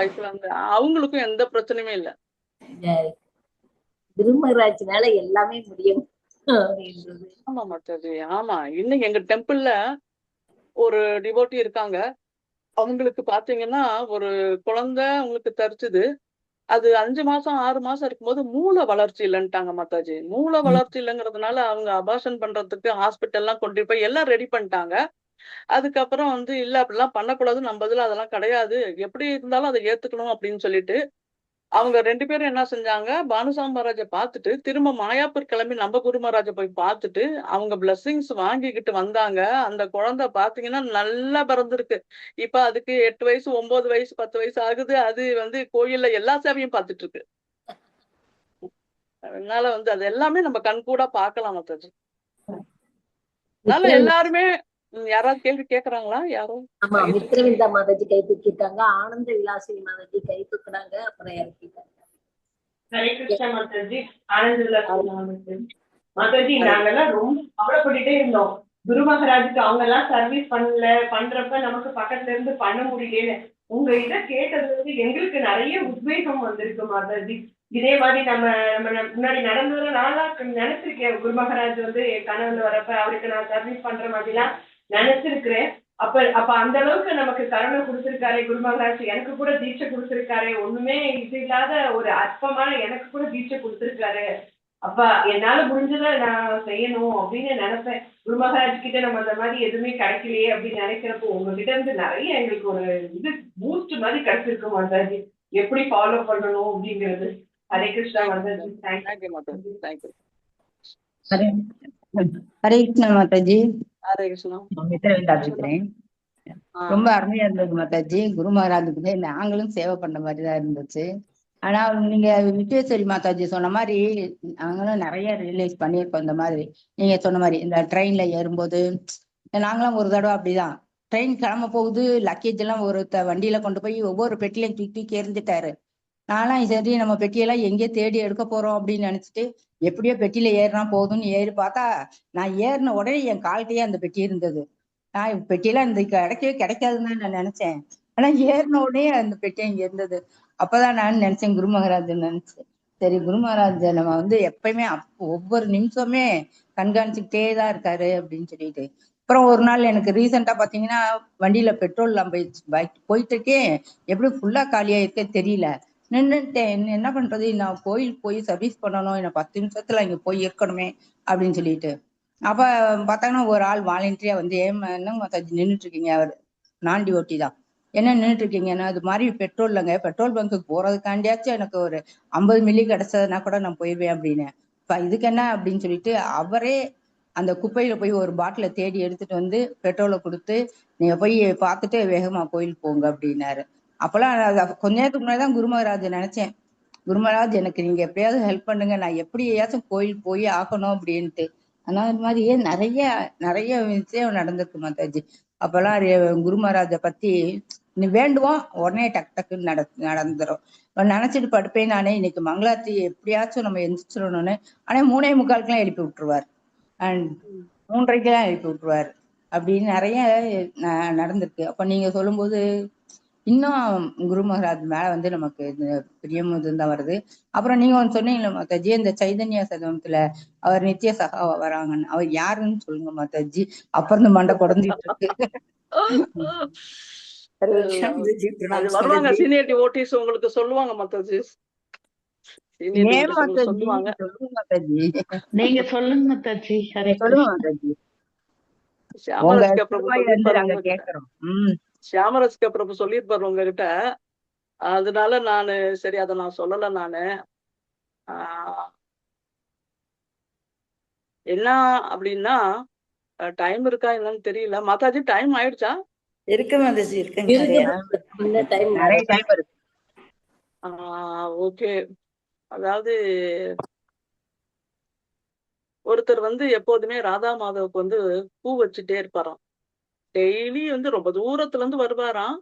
லைஃப்ல வந்து அவங்களுக்கும் எந்த பிரச்சனையுமே இல்ல. குருமகராஜ்னால எல்லாமே முடியும். ஆமா மாதாஜி, ஆமா. இன்னைக்கு எங்க டெம்பிள்ல ஒரு டிவோட்டி இருக்காங்க. அவங்களுக்கு பாத்தீங்கன்னா ஒரு குழந்தை அவங்களுக்கு தரிச்சுது. அது 5 மாசம் 6 மாசம் இருக்கும்போது மூளை வளர்ச்சி இல்லைன்ட்டாங்க மாதாஜி. மூளை வளர்ச்சி இல்லைங்கிறதுனால அவங்க அபார்ஷன் பண்றதுக்கு ஹாஸ்பிட்டல்லாம் கொண்டு போய் எல்லாம் ரெடி பண்ணிட்டாங்க. அதுக்கப்புறம் வந்து இல்ல அப்படிலாம் பண்ணக்கூடாது. நம்ம இதுல அதெல்லாம் கிடையாது. எப்படி இருந்தாலும் அதை ஏத்துக்கணும் அப்படின்னு சொல்லிட்டு அவங்க 2 பேரும் என்ன செஞ்சாங்க, பானுசாமி மகாராஜ பார்த்துட்டு, திரும்ப மாயாப்பூர் கிளம்பி நம்ம குரு மகாராஜ போய் பார்த்துட்டு, அவங்க பிளெஸ்ஸிங்ஸ் வாங்கிக்கிட்டு வந்தாங்க. அந்த குழந்தை பார்த்தீங்கன்னா, நல்லா பிறந்திருக்கு. இப்ப அதுக்கு 8 வயசு, 9 வயசு, 10 வயசு ஆகுது. அது வந்து கோயில்ல எல்லா சேவையும் பார்த்துட்டு இருக்கு. அதனால வந்து அது எல்லாமே நம்ம கண்கூடா பார்க்கலாம் மாதாஜி. அதனால எல்லாருமே யாராவது கேள்வி கேட்கறாங்களா? யாரும் ஆமா, மித்ரவிந்தா மாதாஜி கை தூக்கிட்டாங்க, ஆனந்த விலாசினி மாதாஜி கை தூக்குனாங்க, அப்புறம் இறக்கிட்டாங்க. ஹரே கிருஷ்ணா மாதாஜி. ஆனந்த விலாசினி மாதாஜி, நாங்கெல்லாம் ரொம்ப கவலைப்பட்டுட்டே இருந்தோம். குரு மகாராஜுக்கு அவங்க எல்லாம் சர்வீஸ் பண்றப்ப நமக்கு பக்கத்துல இருந்து பண்ண முடியல. உங்க இதை கேட்டது வந்து எங்களுக்கு நிறைய உத்வேகம் வந்திருக்கு மாதாஜி. இதே மாதிரி நம்ம முன்னாடி நடந்தது நாளா நினைச்சிருக்கேன். குரு மகாராஜ் வந்து என் கனவுல வரப்ப அவருக்கு நான் சர்வீஸ் பண்ற மாதிரி எல்லாம் நினைச்சிருக்கிறேன். அப்ப அந்த அளவுக்கு நமக்கு கருணை கொடுத்திருக்காரு குரு மகாராஜ். எனக்கு கூட தீட்சை கொடுத்திருக்காரு. ஒண்ணுமே இது இல்லாத ஒரு அற்பமான எனக்கு கூட தீட்சை கொடுத்திருக்காரு. அப்ப என்னால முடிஞ்சதை நான் செய்யணும் அப்படின்னு நினைப்பேன். குரு மகாராஜ் கிட்ட நம்ம அந்த மாதிரி எதுவுமே கிடைக்கலையே அப்படின்னு நினைக்கிறப்போ உங்ககிட்ட இருந்து நிறைய எங்களுக்கு ஒரு இது பூஸ்ட் மாதிரி கிடைச்சிருக்கு மாதாஜி. எப்படி ஃபாலோ பண்ணணும் அப்படிங்கிறது. ஹரே கிருஷ்ணா மாதாஜி. தேங்க்யூ மாதாஜி. தேங்க்யூ. ஹரே கிருஷ்ணா மாதாஜி. ஹரே கிருஷ்ணா. மித்ரவிந்தா பேசுறேன். ரொம்ப அருமையா இருந்தது மாதாஜி. குரு மகாராஜுக்கு நாங்களும் சேவை பண்ண மாதிரிதான் இருந்துச்சு. ஆனா நீங்க விட்டேஸ்வரி மாதாஜி சொன்ன மாதிரி நாங்களும் நிறைய ரியலைஸ் பண்ணியிருக்கோம். இந்த மாதிரி நீங்க சொன்ன மாதிரி இந்த ட்ரெயின்ல ஏறும்போது நாங்களும் ஒரு தடவை அப்படிதான் ட்ரெயின் கிளம்ப போகுது, லக்கேஜ் எல்லாம் வண்டியில கொண்டு போய் ஒவ்வொரு பெட்டிலையும் தூக்கி தூக்கி எறிஞ்சிட்டாரு. நான்லாம் சரி நம்ம பெட்டியெல்லாம் எங்கேயோ தேடி எடுக்க போறோம் அப்படின்னு நினைச்சிட்டு எப்படியோ பெட்டியில ஏறினா போதும்னு ஏறி பார்த்தா நான் ஏறின உடனே என் கால்கிட்டயே அந்த பெட்டி இருந்தது. நான் பெட்டியெல்லாம் இந்த கிடைக்காதுன்னு நான் நினைச்சேன். ஆனா ஏறின உடனே அந்த பெட்டி இங்க இருந்தது. அப்பதான் நான் நினைச்சேன் குரு மகாராஜ் நினைச்சேன். சரி குரு மகாராஜ் நம்ம வந்து எப்பயுமே ஒவ்வொரு நிமிஷமே கண்காணிச்சுக்கிட்டே தான் இருக்காரு அப்படின்னு சொல்லிட்டு. அப்புறம் ஒரு நாள் எனக்கு ரீசெண்டா பாத்தீங்கன்னா வண்டியில பெட்ரோல் எல்லாம் போயிட்டு இருக்கேன். எப்படி ஃபுல்லா காலியா இருக்கே தெரியல. நின்றுட்டேன். என்ன பண்றது, நான் கோயில் போய் சர்வீஸ் பண்ணணும், என்ன 10 நிமிஷத்துல இங்க போய் இருக்கணுமே அப்படின்னு சொல்லிட்டு. அப்ப பார்த்தாங்கன்னா ஒரு ஆள் வாலண்டியரா வந்து என்னங்க நின்றுட்டு இருக்கீங்க, அவர் நான் டிவோட்டி தான், என்ன நின்றுட்டு இருக்கீங்கன்னா அது மாதிரி பெட்ரோல் இல்லைங்க, பெட்ரோல் பங்க்குக்கு போறதுக்காண்டியாச்சும் எனக்கு ஒரு 50 மில்லி கிடைச்சதுன்னா கூட நான் போயிடுவேன் அப்படின்னு. இப்ப இதுக்கு என்ன அப்படின்னு சொல்லிட்டு அவரே அந்த குப்பையில போய் ஒரு பாட்டில தேடி எடுத்துட்டு வந்து பெட்ரோலை கொடுத்து நீங்க போய் பார்த்துட்டு வேகமா கோயில் போங்க அப்படின்னாரு. அப்பெல்லாம் கொஞ்ச நேரத்துக்கு முன்னாடிதான் குரு மகாராஜ் நினைச்சேன், குரு மகாராஜ் எனக்கு நீங்க எப்படியாவது ஹெல்ப் பண்ணுங்க, நான் எப்படியாச்சும் கோயில் போய் ஆகணும் அப்படின்ட்டு. ஆனா இது மாதிரியே நிறைய நிறைய விஷயம் நடந்திருக்கு மாதாஜி. அப்பெல்லாம் குரு மகாராஜ பத்தி நீ வேண்டுவோம் உடனே டக்கு டக்குன்னு நடந்துரும். நினைச்சிட்டு படுப்பேன் நானே, இன்னைக்கு மங்களாத்தி எப்படியாச்சும் நம்ம எந்திரிச்சிடணும்னு. ஆனா 3:45 எழுப்பி விட்டுருவார், அண்ட் 3:30 எழுப்பி விட்டுருவாரு. அப்படின்னு நிறைய நடந்திருக்கு. அப்ப நீங்க சொல்லும்போது இன்னும் குரு மகாராஜ் மேல வந்து நமக்கு பிரியம் தான் வருது. அப்புறம் நீங்க ஒன்று சொன்னீங்களா மாதாஜி, இந்த சைதன்யா சதவத்துல அவர் நித்திய சகாவா வராங்கன்னு, அவர் யாருன்னு சொல்லுங்க மாதாஜி. அப்புறம் இந்த மண்டை குடஞ்சிட்டு இருக்கு. வருவாங்க சீனியர் டிவோட்டிஸ் உங்களுக்கு சொல்லுவாங்க மாதாஜி. ஏன் மாதாஜி சொல்லுங்க மாதாஜி, நீங்க சொல்லுங்க மாதாஜி. ஹரே சொல்லுங்க மாதாஜி. சியாமராஜ்கா பிரபு நாங்க கேக்குறோம். சியாமராஜ்கா பிரபு சொல்லியிருப்பாரு உங்ககிட்ட. அதனால நானு சரி அதை நான் சொல்லல. நானு என்ன அப்படின்னா டைம் இருக்கா என்னன்னு தெரியல மாதாஜி. டைம் ஆயிடுச்சா? இருக்கு மாதாஜி, இருக்கு. நிறைய டைம் இருக்கு. ஓகே. அதாவது ஒருத்தர் வந்து எப்போதுமே ராதா மாதவுக்கு வந்து பூ வச்சுட்டே இருப்பாராம். டெய்லி வந்து ரொம்ப தூரத்துல இருந்து வருவாராம்,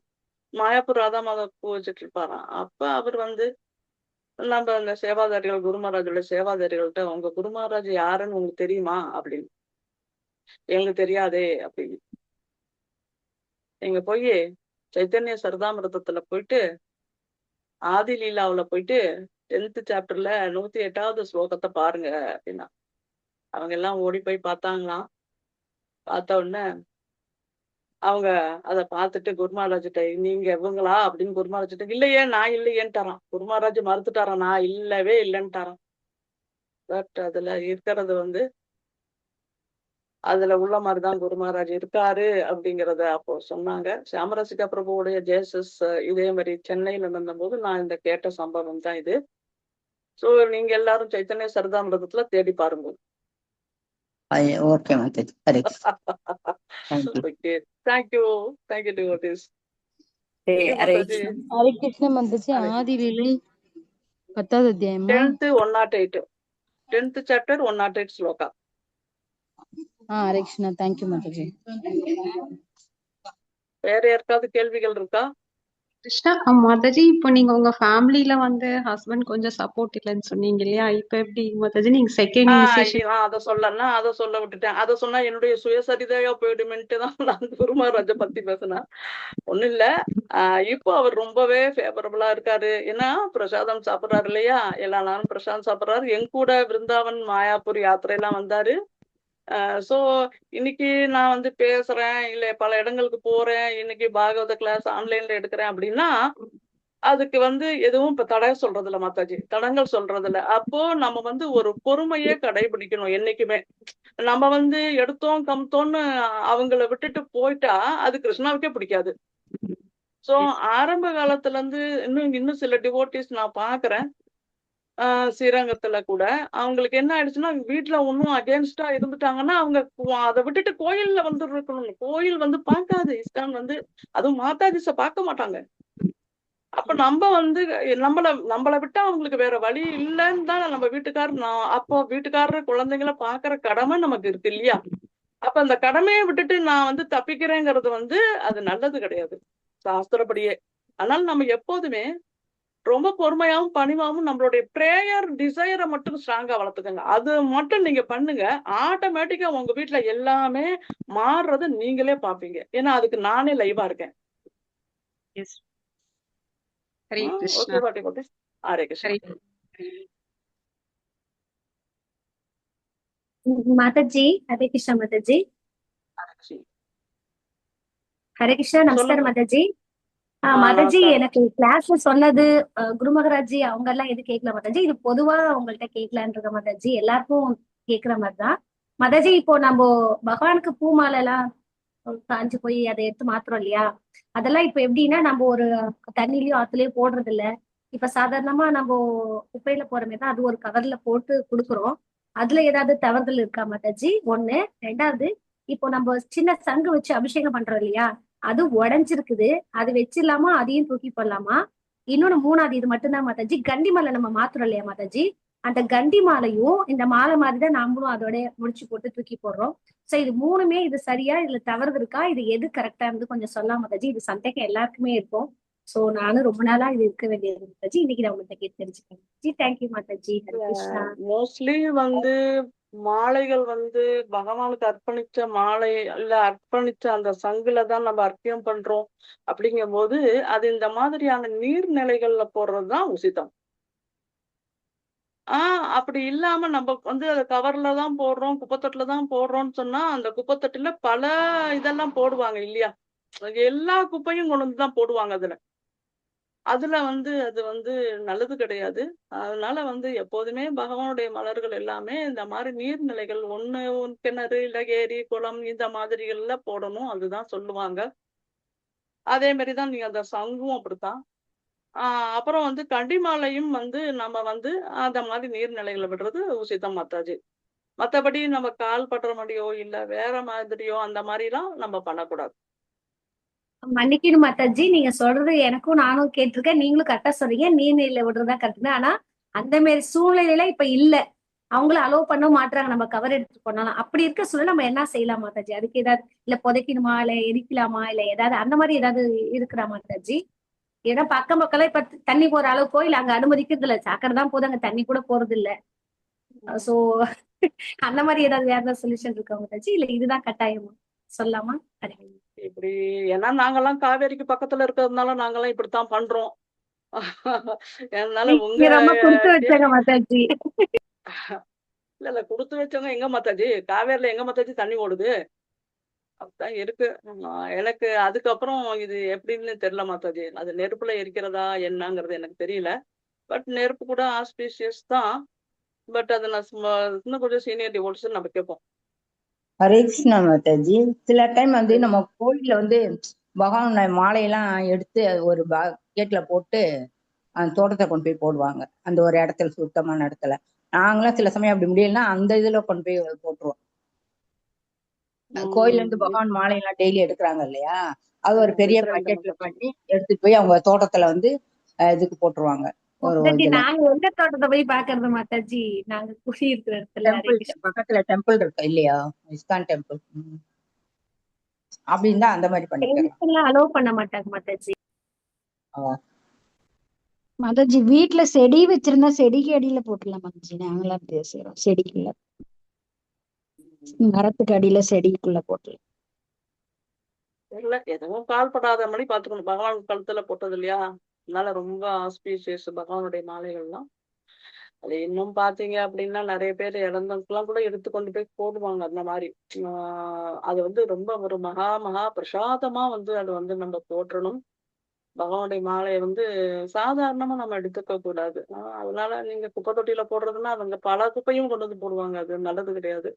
மாயாப்பூர் ராதா மாதவ பூ வச்சுட்டு இருப்பாராம். அப்ப அவர் வந்து நம்ம அந்த சேவாதாரிகள் குரு மகாராஜோட சேவாதாரிகள்கிட்ட உங்க குரு மகாராஜ் யாருன்னு உங்களுக்கு தெரியுமா அப்படின்னு. எங்களுக்கு தெரியாதே அப்படின்னு. எங்க போய் சைத்தன்ய சரிதாமிரதத்துல போயிட்டு ஆதி லீலாவுல போயிட்டு 10th சாப்டர்ல 108வது ஸ்லோகத்தை பாருங்க அப்படின்னா. அவங்க எல்லாம் ஓடி போய் பார்த்தாங்களாம். பார்த்த உடனே அவங்க அத பார்த்துட்டு குரு மகாராஜ்கிட்ட நீங்க இவங்களா அப்படின்னு குரு மகாராஜ்கிட்ட இல்லையே நான் இல்லையேன்ட்டாராம். குரு மகாராஜ் மறுத்துட்டாராம், நான் இல்லவே இல்லைன்ட்டாராம். பட் அதுல இருக்கிறது வந்து அதுல உள்ள மாதிரிதான் குரு மகாராஜ் இருக்காரு அப்படிங்கறத அப்போ சொன்னாங்க. சாமரசிகா பிரபுவுடைய ஜேசஸ் இதே மாதிரி சென்னையில நடந்தபோது நான் இந்த கேட்ட சம்பவம் தான் இது. சோ நீங்க எல்லாரும் சைத்தன்ய சரிதாமிரதத்துல தேடி பாருங்க. Okay Mataji. Hare Krishna. Thank you. Okay, thank you devotees. Hare Mataji. Hare Krishna Mataji. Hare Adi Lila 10வது அத்தியாயமா? 10th 108 10th chapter 108 shloka. Hare Krishna. Thank you Mataji. வேற யாருக்காவது கேள்விகள் இருக்கா? கிருஷ்ணா மாதாஜி, இப்போ நீங்க உங்க ஃபேமிலில வந்து ஹஸ்பண்ட் கொஞ்சம் சப்போர்ட் இல்லைன்னு சொன்னீங்க இல்லையா? இப்ப எப்படி மாதாஜி நீங்க செகண்ட் இனிஷியேஷன்? அத சொல்ல விட்டுட்டேன். அத சொன்னா என்னுடைய சுயசரிதையா போயிடுமென்ட்டு தான் நான் குரு மகாராஜ பத்தி பேசினேன். ஒண்ணும் இல்ல. இப்போ அவர் ரொம்பவே ஃபேவரபிளா இருக்காரு. ஏன்னா பிரசாதம் சாப்பிடுறாரு இல்லையா? எல்லா நாளும் பிரசாதம் சாப்பிடுறாரு. என் கூட விருந்தாவன் மாயாப்பூர் யாத்திரையெல்லாம் வந்தாரு. சோ இன்னைக்கு நான் வந்து பேசுறேன், இல்ல பல இடங்களுக்கு போறேன், இன்னைக்கு பாகவத கிளாஸ் ஆன்லைன்ல எடுக்கிறேன் அப்படின்னா அதுக்கு வந்து எதுவும் இப்ப தடை சொல்றது இல்ல மாதாஜி, தடங்கள் சொல்றது இல்ல. அப்போ நம்ம வந்து ஒரு பொறுமையே கடைபிடிக்கணும் என்னைக்குமே. நம்ம வந்து எடுத்தோம் கம்தோன்னு அவங்கள விட்டுட்டு போயிட்டா அது கிருஷ்ணாவுக்கே பிடிக்காது. சோ ஆரம்ப காலத்துல இருந்து இன்னும் சில டிவோட்டிஸ் நான் பாக்குறேன் ஸ்ரீரங்கத்துல கூட அவங்களுக்கு என்ன ஆயிடுச்சுன்னா வீட்டுல ஒன்னும் அகேன்ஸ்டா இருந்துட்டாங்கன்னா அவங்க அதை விட்டுட்டு கோயில்ல வந்து இருக்கணும். கோயில் வந்து பார்க்காது இஸ்கான் வந்து, அதுவும் மாதாஜிஸ பார்க்க மாட்டாங்க. அப்ப நம்ம வந்து நம்மள விட்டா அவங்களுக்கு வேற வழி இல்லைன்னு தான் நம்ம அப்போ வீட்டுக்காரர் குழந்தைங்களை பாக்குற கடமை நமக்கு இருக்கு இல்லையா? அப்ப அந்த கடமையை விட்டுட்டு நான் வந்து தப்பிக்கிறேங்கிறது வந்து அது நல்லது கிடையாது சாஸ்திரப்படியே. அதனால நம்ம எப்போதுமே ரொம்ப பொறுமையாவும் பணிவாவும் நம்மளுடைய பிரேயர் டிசைரை மட்டும் ஸ்ட்ராங்கா வளர்த்துக்கங்க. அது மட்டும் நீங்க பண்ணுங்க, ஆட்டோமேட்டிக்கா உங்க வீட்டுல எல்லாமே மாறுறத நீங்களே பாப்பீங்க. ஏன்னா அதுக்கு நானே லைவா இருக்கேன். ஹரே கிருஷ்ணா. ஹரே கிருஷ்ணா. மாதாஜி ஹரே கிருஷ்ணா. மாதாஜி ஹரே கிருஷ்ணா. நமஸ்காரம் மாதாஜி. மாதாஜி எனக்கு கிளாஸ்ல சொன்னது குரு மகாராஜி அவங்க எல்லாம் எது கேட்கல மாதாஜி, இது பொதுவா உங்கள்ட்ட கேட்கலான்ற மாதாஜி, எல்லாருக்கும் கேட்கிற மாதிரிதான் மாதாஜி. இப்போ நம்ம பகவானுக்கு பூமாலை எல்லாம் காஞ்சு போய் அதை எடுத்து மாத்துறோம் இல்லையா? அதெல்லாம் இப்ப எப்படின்னா நம்ம ஒரு தண்ணிலயோ ஆத்துலயோ போடுறது இல்ல. இப்ப சாதாரணமா நம்ம குப்பையில போறமே தான் அது ஒரு கவர்ல போட்டு கொடுக்குறோம். அதுல ஏதாவது தவறுதல் இருக்கா மாதாஜி? ஒண்ணு. ரெண்டாவது, இப்போ நம்ம சின்ன சங்கு வச்சு அபிஷேகம் பண்றோம் இல்லையா, அது உடைஞ்சிருக்குது, அது வச்சிடலாமா அதையும் தூக்கி போடலாமா? இன்னொன்னு மூணாவது இது மட்டும்தான் மாதாஜி, கண்டி மாலை நம்ம மாத்துறோம் இல்லையா மாதாஜி, அந்த கண்டி மாலையும் இந்த மாலை மாதிரிதான் நாமளும் அதோட முடிச்சு போட்டு தூக்கி போடுறோம். சோ இது மூணுமே இது சரியா, இதுல தவறு இருக்கா, இது எது கரெக்டா இருந்து கொஞ்சம் சொல்லலாம் மாதாஜி. இது சந்தேகம் எல்லாருக்குமே இருக்கும். சோ நானும் ரொம்ப நாளா இது இருக்க வேண்டியது மாதாஜி, இன்னைக்கு நான் உங்கள்கிட்ட கேட்டு தெரிஞ்சுக்கிறேன். தேங்க்யூ மாதாஜி. ஹரே கிருஷ்ணா. மோஸ்ட்லி வந்து மாலைகள் வந்து பகவானுக்கு அர்ப்பணிச்ச மாலை இல்ல அர்ப்பணிச்ச அந்த சங்குல தான் நம்ம அர்ப்பியம் பண்றோம். அப்படிங்கும் போது அது இந்த மாதிரியான நீர்நிலைகள்ல போடுறதுதான் உசிதம். அப்படி இல்லாம நம்ம வந்து அதை கவர்ல தான் போடுறோம், குப்பைத்தட்டுல தான் போடுறோம்னு சொன்னா அந்த குப்பைத்தட்டுல பல இதெல்லாம் போடுவாங்க இல்லையா? எல்லா குப்பையும் கொண்டு வந்து தான் போடுவாங்க அதுல. அதுல வந்து அது வந்து நல்லது கிடையாது. அதனால வந்து எப்போதுமே பகவானுடைய மலர்கள் எல்லாமே இந்த மாதிரி நீர்நிலைகள் ஒண்ணு கிணறு இல்ல ஏரி குளம் இந்த மாதிரிகள்ல போடணும், அதுதான் சொல்லுவாங்க. அதே மாதிரிதான் நீங்க அந்த சங்கும் அப்படித்தான். அப்புறம் வந்து கண்டிமாலையும் வந்து நம்ம வந்து அந்த மாதிரி நீர்நிலைகளை விடுறது உசிதம் மாதாஜி. மத்தபடி நம்ம கால் பற்ற மாதிரியோ இல்ல வேற மாதிரியோ அந்த மாதிரி எல்லாம் நம்ம பண்ணக்கூடாது. மன்னிக்கணும் மாதாஜி, நீங்க சொல்றது எனக்கும் நானும் கேட்டிருக்கேன், நீங்களும் கரெக்டா சொல்றீங்க, நீர்நிலையில விடுறதா கரெக்ட். ஆனா அந்த மாதிரி சூழ்நிலையில இப்ப இல்ல, அவங்கள அலோவ் பண்ண மாட்டாங்க நம்ம கவர் எடுத்துட்டு போனாலும். அப்படி இருக்க சூழ்நிலை நம்ம என்ன செய்யலாம் மாதாஜி? அதுக்கு ஏதாவது இல்ல புதைக்கணுமா இல்ல எரிக்கலாமா இல்ல ஏதாவது அந்த மாதிரி ஏதாவது இருக்கிறா மாதாஜி? ஏன்னா பக்கம் பக்கம் இப்ப தண்ணி போற அளவுக்கோ இல்ல அங்க அனுமதிக்கிறது இல்ல, சாக்கடை தான் போது, அங்க தண்ணி கூட போறது இல்ல. சோ அந்த மாதிரி ஏதாவது வேற ஏதாவது சொல்யூஷன் இருக்கா மாதாஜி, இல்ல இதுதான் கட்டாயமா சொல்லாமா? இப்படி ஏன்னா நாங்கெல்லாம் காவேரிக்கு பக்கத்துல இருக்கிறதுனால நாங்கெல்லாம் இப்படித்தான் பண்றோம். அதனால உங்க ரொம்ப கொடுத்து வச்சாங்க மாதாஜி. இல்ல கொடுத்து வச்சவங்க எங்க மாதாஜி? காவேரியில எங்க மாதாஜி தண்ணி ஓடுது? அப்படிதான் இருக்கு. எனக்கு அதுக்கப்புறம் இது எப்படின்னு தெரியல மாதாஜி. அது நெருப்புல எரிக்கிறதா என்னங்கிறது எனக்கு தெரியல. பட் நெருப்பு கூட ஆஸ்பீஷியஸ் தான். பட் அத நான் இன்னும் கொஞ்சம் சீனியர் டிவோட்ஸ் நம்ம கேட்போம். ஹரே கிருஷ்ணா மாதாஜி. சில டைம் வந்து நம்ம கோயில்ல வந்து பகவான் மாலையெல்லாம் எடுத்து ஒரு கேட்ல போட்டு அந்த தோட்டத்தை கொண்டு போய் போடுவாங்க. அந்த ஒரு இடத்துல சுத்தமான இடத்துல. நாங்களாம் சில சமயம் அப்படி முடியலன்னா அந்த இதுல கொண்டு போய் போட்டுருவோம். கோயில்ல இருந்து பகவான் மாலையெல்லாம் டெய்லி எடுக்கிறாங்க இல்லையா, அது ஒரு பெரிய பக்கெட்ல பண்ணி எடுத்துட்டு போய் அவங்க தோட்டத்துல வந்து இதுக்கு போட்டுருவாங்க. ஒரு மாதாஜி இதுல நாங்க எந்த தோட்டத்தை போய் பாக்குறது மாதாஜி? நாங்க குடி இருக்கிற இடத்துல ஹரே டெம்பிள் கிருஷ்ணா. பக்கத்துல டெம்பிள் இருக்கு இல்லையா, இஸ்கான் டெம்பிள். அப்படின்னு தான் அந்த மாதிரி பண்ணிக்கலாம். எல்லாம் அலோவ் பண்ண மாட்டாங்க மாதாஜி. மாதாஜி வீட்டுல செடி வச்சிருந்தா செடிக்கு அடியில போட்டுடலாம் மாதாஜி. நாங்களாம் அப்படி செய்யறோம். செடிக்குள்ள மரத்துக்கு அடியில செடிக்குள்ள போட்டுலாம். தெரியல, எதுவும் கால்படாத மாதிரி பாத்துக்கணும். பகவான் கழுத்துல போட்டது இல்லையா, அதனால ரொம்ப ஆஸ்பீஷியஸ் பகவானுடைய மாலைகள்லாம். அது இன்னும் பாத்தீங்க அப்படின்னா நிறைய பேர் இறந்தவங்கலாம் கூட எடுத்து கொண்டு போய் போடுவாங்க. அந்த மாதிரி அது வந்து ரொம்ப ஒரு மகா மகா பிரசாதமா வந்து அது வந்து நம்ம போற்றணும். பகவானுடைய மாலையை வந்து சாதாரணமா நம்ம எடுத்துக்க கூடாது. அதனால நீங்க குப்பை தொட்டியில போடுறதுன்னா அவங்க பல குப்பையும் கொண்டு வந்து போடுவாங்க. அது நல்லது கிடையாது.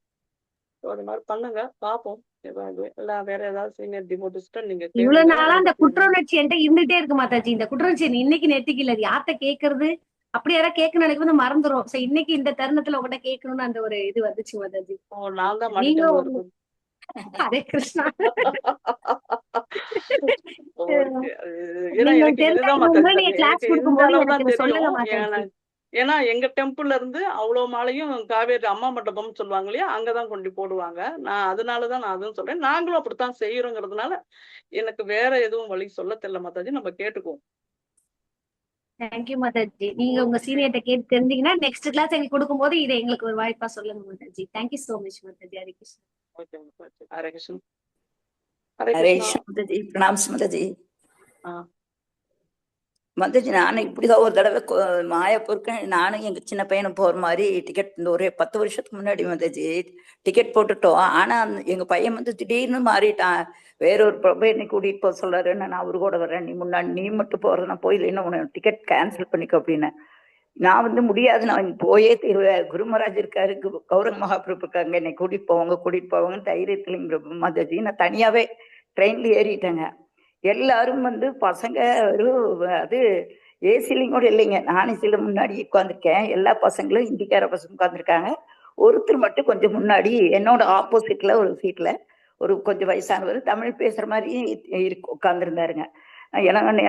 அது மாதிரி பண்ணுங்க, பாப்போம். இல்ல வேற ஏதாவது சீனியர் டிவோட்டிஸ்ட நீங்க இவ்வளவு கேளுங்க. நாளா அந்த குற்ற உணர்ச்சி என்கிட்ட இருந்துட்டே இருக்கு மாதாஜி. இந்த குற்ற உணர்ச்சி இன்னைக்கு நெத்திக்கு இல்ல. யார்கிட்ட கேக்குறது, அப்படி யாராவது கேட்கணும் எனக்கு வந்து மறந்துரும். சோ இன்னைக்கு இந்த தருணத்துல உங்ககிட்ட கேட்கணும்னு அந்த ஒரு இது வந்துச்சு மாதாஜி. நான் தான் நீங்க மாட்டிட்டேன். ஹரே கிருஷ்ணா. ஏன்னா எனக்கு இதுதான் மாதாஜி, கிளாஸ் எனக்கு இந்த கொடுக்கும்போது அளவு தான் எனக்கு சொல்லுங்க தெரியும். மாதாஜி. ஏன்னா எங்க டெம்பிள்ல இருந்து அவ்வளவு மாலையும் காவேரி அம்மா மண்டபம் சொல்லுவாங்க இல்லையா, அங்கதான் கொண்டு போடுவாங்க. நான் அதனாலதான் நான் அதுவும் சொல்றேன். நாங்களும் அப்படித்தான் செய்யறோங்கிறதுனால எனக்கு வேற எதுவும் வழி சொல்ல தெரியல மாதாஜி. நம்ம கேட்டுக்குவோம். தேங்க்யூ மாதாஜி. நீங்க உங்க சீனியர்ட்ட கேட்டு தெரிஞ்சீங்கன்னா நெக்ஸ்ட் கிளாஸ் எங்களுக்கு கொடுக்கும்போது இதை எங்களுக்கு ஒரு வாய்ப்பா சொல்லுங்க Mataji. Thank you so much Mataji. Hare Krishna. Okay Mataji. Hare Krishna. Hare Krishna Mataji. Pranams Mataji. Mataji நானும் இப்படிதான் ஒரு தடவை மாயாப்பூருக்கு நானும் எங்க சின்ன பையனும் போற மாதிரி டிக்கெட் இந்த ஒரு 10 வருஷத்துக்கு முன்னாடி மாதாஜி டிக்கெட் போட்டுட்டோம். ஆனா எங்க பையன் வந்து திடீர்னு மாறிட்டான். வேறொரு பிரபு என்னை கூட்டிட்டு போக சொல்றாரு. நான் அவரு கூட வரேன், நீ முன்னாடி நீ மட்டும் போறது, நான் போயில்லைன்னா உனக்கு டிக்கெட் கேன்சல் பண்ணிக்கோ அப்படின்னு. நான் வந்து முடியாது, நான் போயே தீருவேன். குருமராஜ் இருக்காரு, கௌரங் மகாபிரபு இருக்காங்க, என்னை கூட்டிட்டு போவாங்கன்னு தைரியத்துல பிரபு மாதாஜி நான் தனியாவே ட்ரெயின்ல ஏறிட்டேங்க. எல்லாரும் வந்து பசங்க அது ஏசிலையும் கூட இல்லைங்க. நானே சில முன்னாடி உட்காந்துருக்கேன். எல்லா பசங்களும் இந்திக்கார பசங்க உட்காந்துருக்காங்க. ஒருத்தர் மட்டும் கொஞ்சம் முன்னாடி என்னோட ஆப்போசிட்ல ஒரு சீட்ல ஒரு கொஞ்சம் வயசானவர் தமிழ் பேசுற மாதிரி உட்காந்துருந்தாருங்க.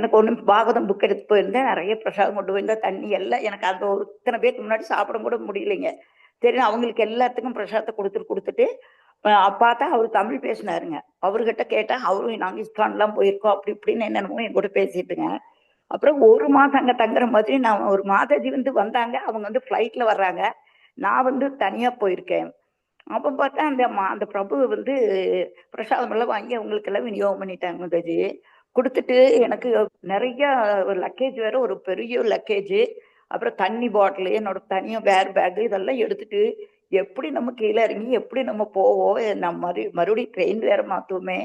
எனக்கு ஒன்றும் பாகவதம் புக் எடுத்து போயிருந்தேன். நிறைய பிரசாதம் கொண்டு போயிருந்தேன், தண்ணி எல்லாம். எனக்கு அந்த ஒருத்தனை பேருக்கு முன்னாடி சாப்பிட கூட முடியலைங்க. சரி அவங்களுக்கு எல்லாத்துக்கும் பிரசாதத்தை கொடுத்துட்டு பார்த்தா அவர் தமிழ் பேசினாருங்க. அவர்கிட்ட கேட்டா அவரும் நாங்க இஸ்கான்லாம் போயிருக்கோம் அப்படி இப்படின்னு என்னென்னமோ என் கூட பேசிட்டுங்க. அப்புறம் ஒரு மாதம் அங்க தங்குற மாதிரி நான் ஒரு மாதாஜி வந்து வந்தாங்க. அவங்க வந்து ஃபிளைட்ல வர்றாங்க, நான் வந்து தனியா போயிருக்கேன். அப்ப பார்த்தா அந்த பிரபு வந்து பிரசாதம் எல்லாம் வாங்கி அவங்களுக்கு எல்லாம் விநியோகம் பண்ணிட்டாங்க மாதாஜி. கொடுத்துட்டு எனக்கு நிறைய ஒரு லக்கேஜ் வேற, ஒரு பெரிய லக்கேஜ், அப்புறம் தண்ணி பாட்டில், என்னோட தனியா வேர் பேக் இதெல்லாம் எடுத்துட்டு எப்படி நம்ம கீழே இறங்கி எப்படி நம்ம போவோம், நம்ம மறுபடியும் ட்ரெயின் வேற மாத்துவோமே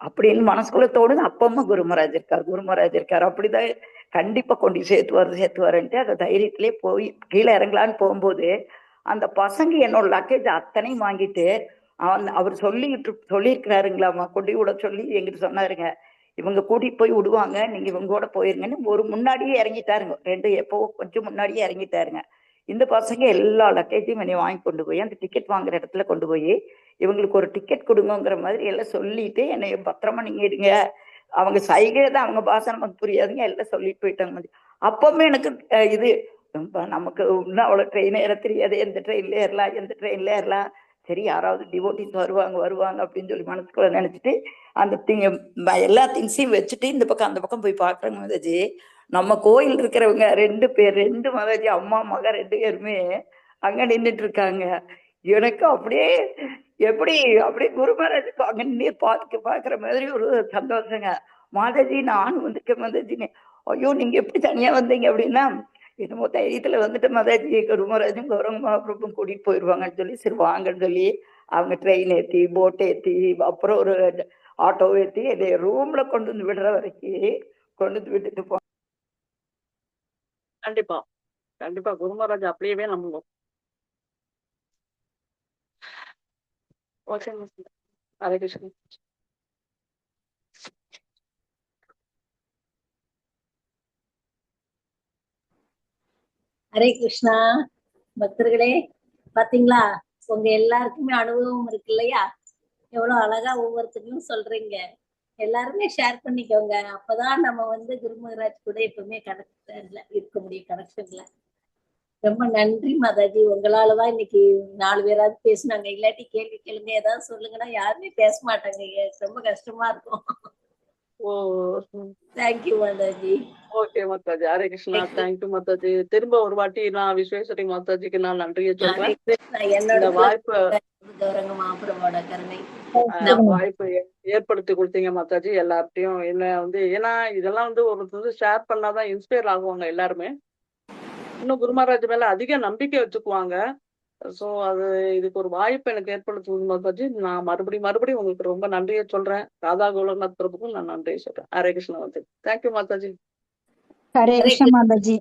அப்படின்னு மனசுக்குள்ள தோணுது. அப்பமா குருமராஜ் இருக்காரு. அப்படிதான் கண்டிப்பா கொண்டு சேர்த்து வரேன்ட்டு அந்த தைரியத்திலே போய் கீழே இறங்கலான்னு போகும்போது அந்த பசங்க என்னோட லக்கேஜ் அத்தனையும் வாங்கிட்டு அவர் சொல்லியிருக்கிறாருங்களாமா, கொண்டு விட சொல்லி எங்கிட்ட சொன்னாருங்க. இவங்க கூட்டிட்டு போய் விடுவாங்க, நீங்க இவங்க கூட போயிருங்கன்னு ஒரு முன்னாடியே இறங்கிட்டாருங்க. எப்போ கொஞ்சம் முன்னாடியே இறங்கிட்டாருங்க. இந்த பசங்க எல்லா லக்கேஜையும் என்னை வாங்கி கொண்டு போய் அந்த டிக்கெட் வாங்குற இடத்துல கொண்டு போய் இவங்களுக்கு ஒரு டிக்கெட் கொடுங்கிற மாதிரி எல்லாம் சொல்லிட்டு என்னை பத்திரமா நீங்க இருங்க. அவங்க சைகை தான், அவங்க பாஷை நமக்கு புரியாதுங்க, எல்லாம் சொல்லிட்டு போயிட்டாங்க. அப்பவுமே எனக்கு இது நமக்கு இன்னும் அவ்வளவு ட்ரெயின் ஏற தெரியாது, எந்த ட்ரெயின்ல ஏறலாம், சரி யாராவது டிவோட்டிஸ் வருவாங்க அப்படின்னு சொல்லி மனசுக்குள்ள நினைச்சிட்டு அந்த எல்லா திங்ஸையும் வச்சுட்டு இந்த பக்கம் அந்த பக்கம் போய் பாக்குறாங்க மாதாஜி. நம்ம கோயில் இருக்கிறவங்க 2 மாதாஜி, அம்மா மக 2 பேருமே அங்க நின்றுட்டு இருக்காங்க. எனக்கு அப்படியே குரு மகாராஜுக்கு அங்க நின்று பாக்குற மாதிரி ஒரு சந்தோஷங்க. மாதாஜி நானும் வந்துட்டேன் மாதாஜின்னு. ஐயோ நீங்க எப்படி தனியா வந்தீங்க அப்படின்னா, என்னமோ தைரியத்துல வந்துட்டு மாதாஜி குரு மகாராஜும் கௌரவ மகாபிரபும் கூட்டிட்டு போயிடுவாங்கன்னு சொல்லி சரி வாங்கன்னு சொல்லி அவங்க ட்ரெயின் ஏற்றி போட் ஏற்றி அப்புறம் ஒரு ஆட்டோ ஏற்றி என்னை ரூம்ல கொண்டு வந்து விடுற வரைக்கும் கொண்டு வந்து விட்டுட்டு போ. கண்டிப்பா கண்டிப்பா குரு மகாராஜ் அப்படியே நம்புவோம். ஓகே ஹரே கிருஷ்ணா. ஹரே கிருஷ்ணா. பக்தர்களே பாத்தீங்களா, உங்க எல்லாருக்குமே அனுபவம் இருக்கு இல்லையா? எவ்வளவு அழகா ஒவ்வொருத்தரையும் சொல்றீங்க. எல்லாருமே ஷேர் பண்ணிக்கோங்க. அப்பதான் நம்ம குரு மகாராஜ் கூட எப்பவுமே கனெக்ஷன்ல இருக்க முடியும். கனெக்ஷன்ல ரொம்ப நன்றி மாதாஜி. உங்களாலதான் இன்னைக்கு 4 பேராவது பேசுனாங்க. இல்லாட்டி கேள்வி கேளுங்க, ஏதாவது சொல்லுங்கன்னா யாருமே பேச மாட்டாங்க. ரொம்ப கஷ்டமா இருக்கும். Oh thank you Mataji. Okay Mataji. Hare Krishna. Thank you Mataji. திரும்ப ஒரு வாட்டி நான் விஸ்வேஸ்வரி மாதாஜிக்கு நான் நன்றியை சொல்றேன். என்னோட இந்த வாய்ப்பு கௌரங்க மாபுரமோட கருணை வாய்ப்பு ஏற்படுத்தி கொடுத்தீங்க மாதாஜி. எல்லார்ட்டையும் என்ன ஏன்னா இதெல்லாம் ஒரு ஷேர் பண்ணாதான் இன்ஸ்பயர் ஆகுவாங்க எல்லாருமே. இன்னும் குரு மகாராஜ் மேல அதிக நம்பிக்கை வச்சுக்குவாங்க. சோ அது இதுக்கு ஒரு வாய்ப்பு எனக்கு ஏற்படுத்துவது மாதாஜி. நான் மறுபடியும் உங்களுக்கு ரொம்ப நன்றியை சொல்றேன். ராதா கோலநாத் பிரபுக்கும் நான் நன்றியை சொல்றேன். ஹரே கிருஷ்ணா மாதாஜி. தேங்க்யூ மாதாஜி. ஹரே கிருஷ்ண மாதாஜி.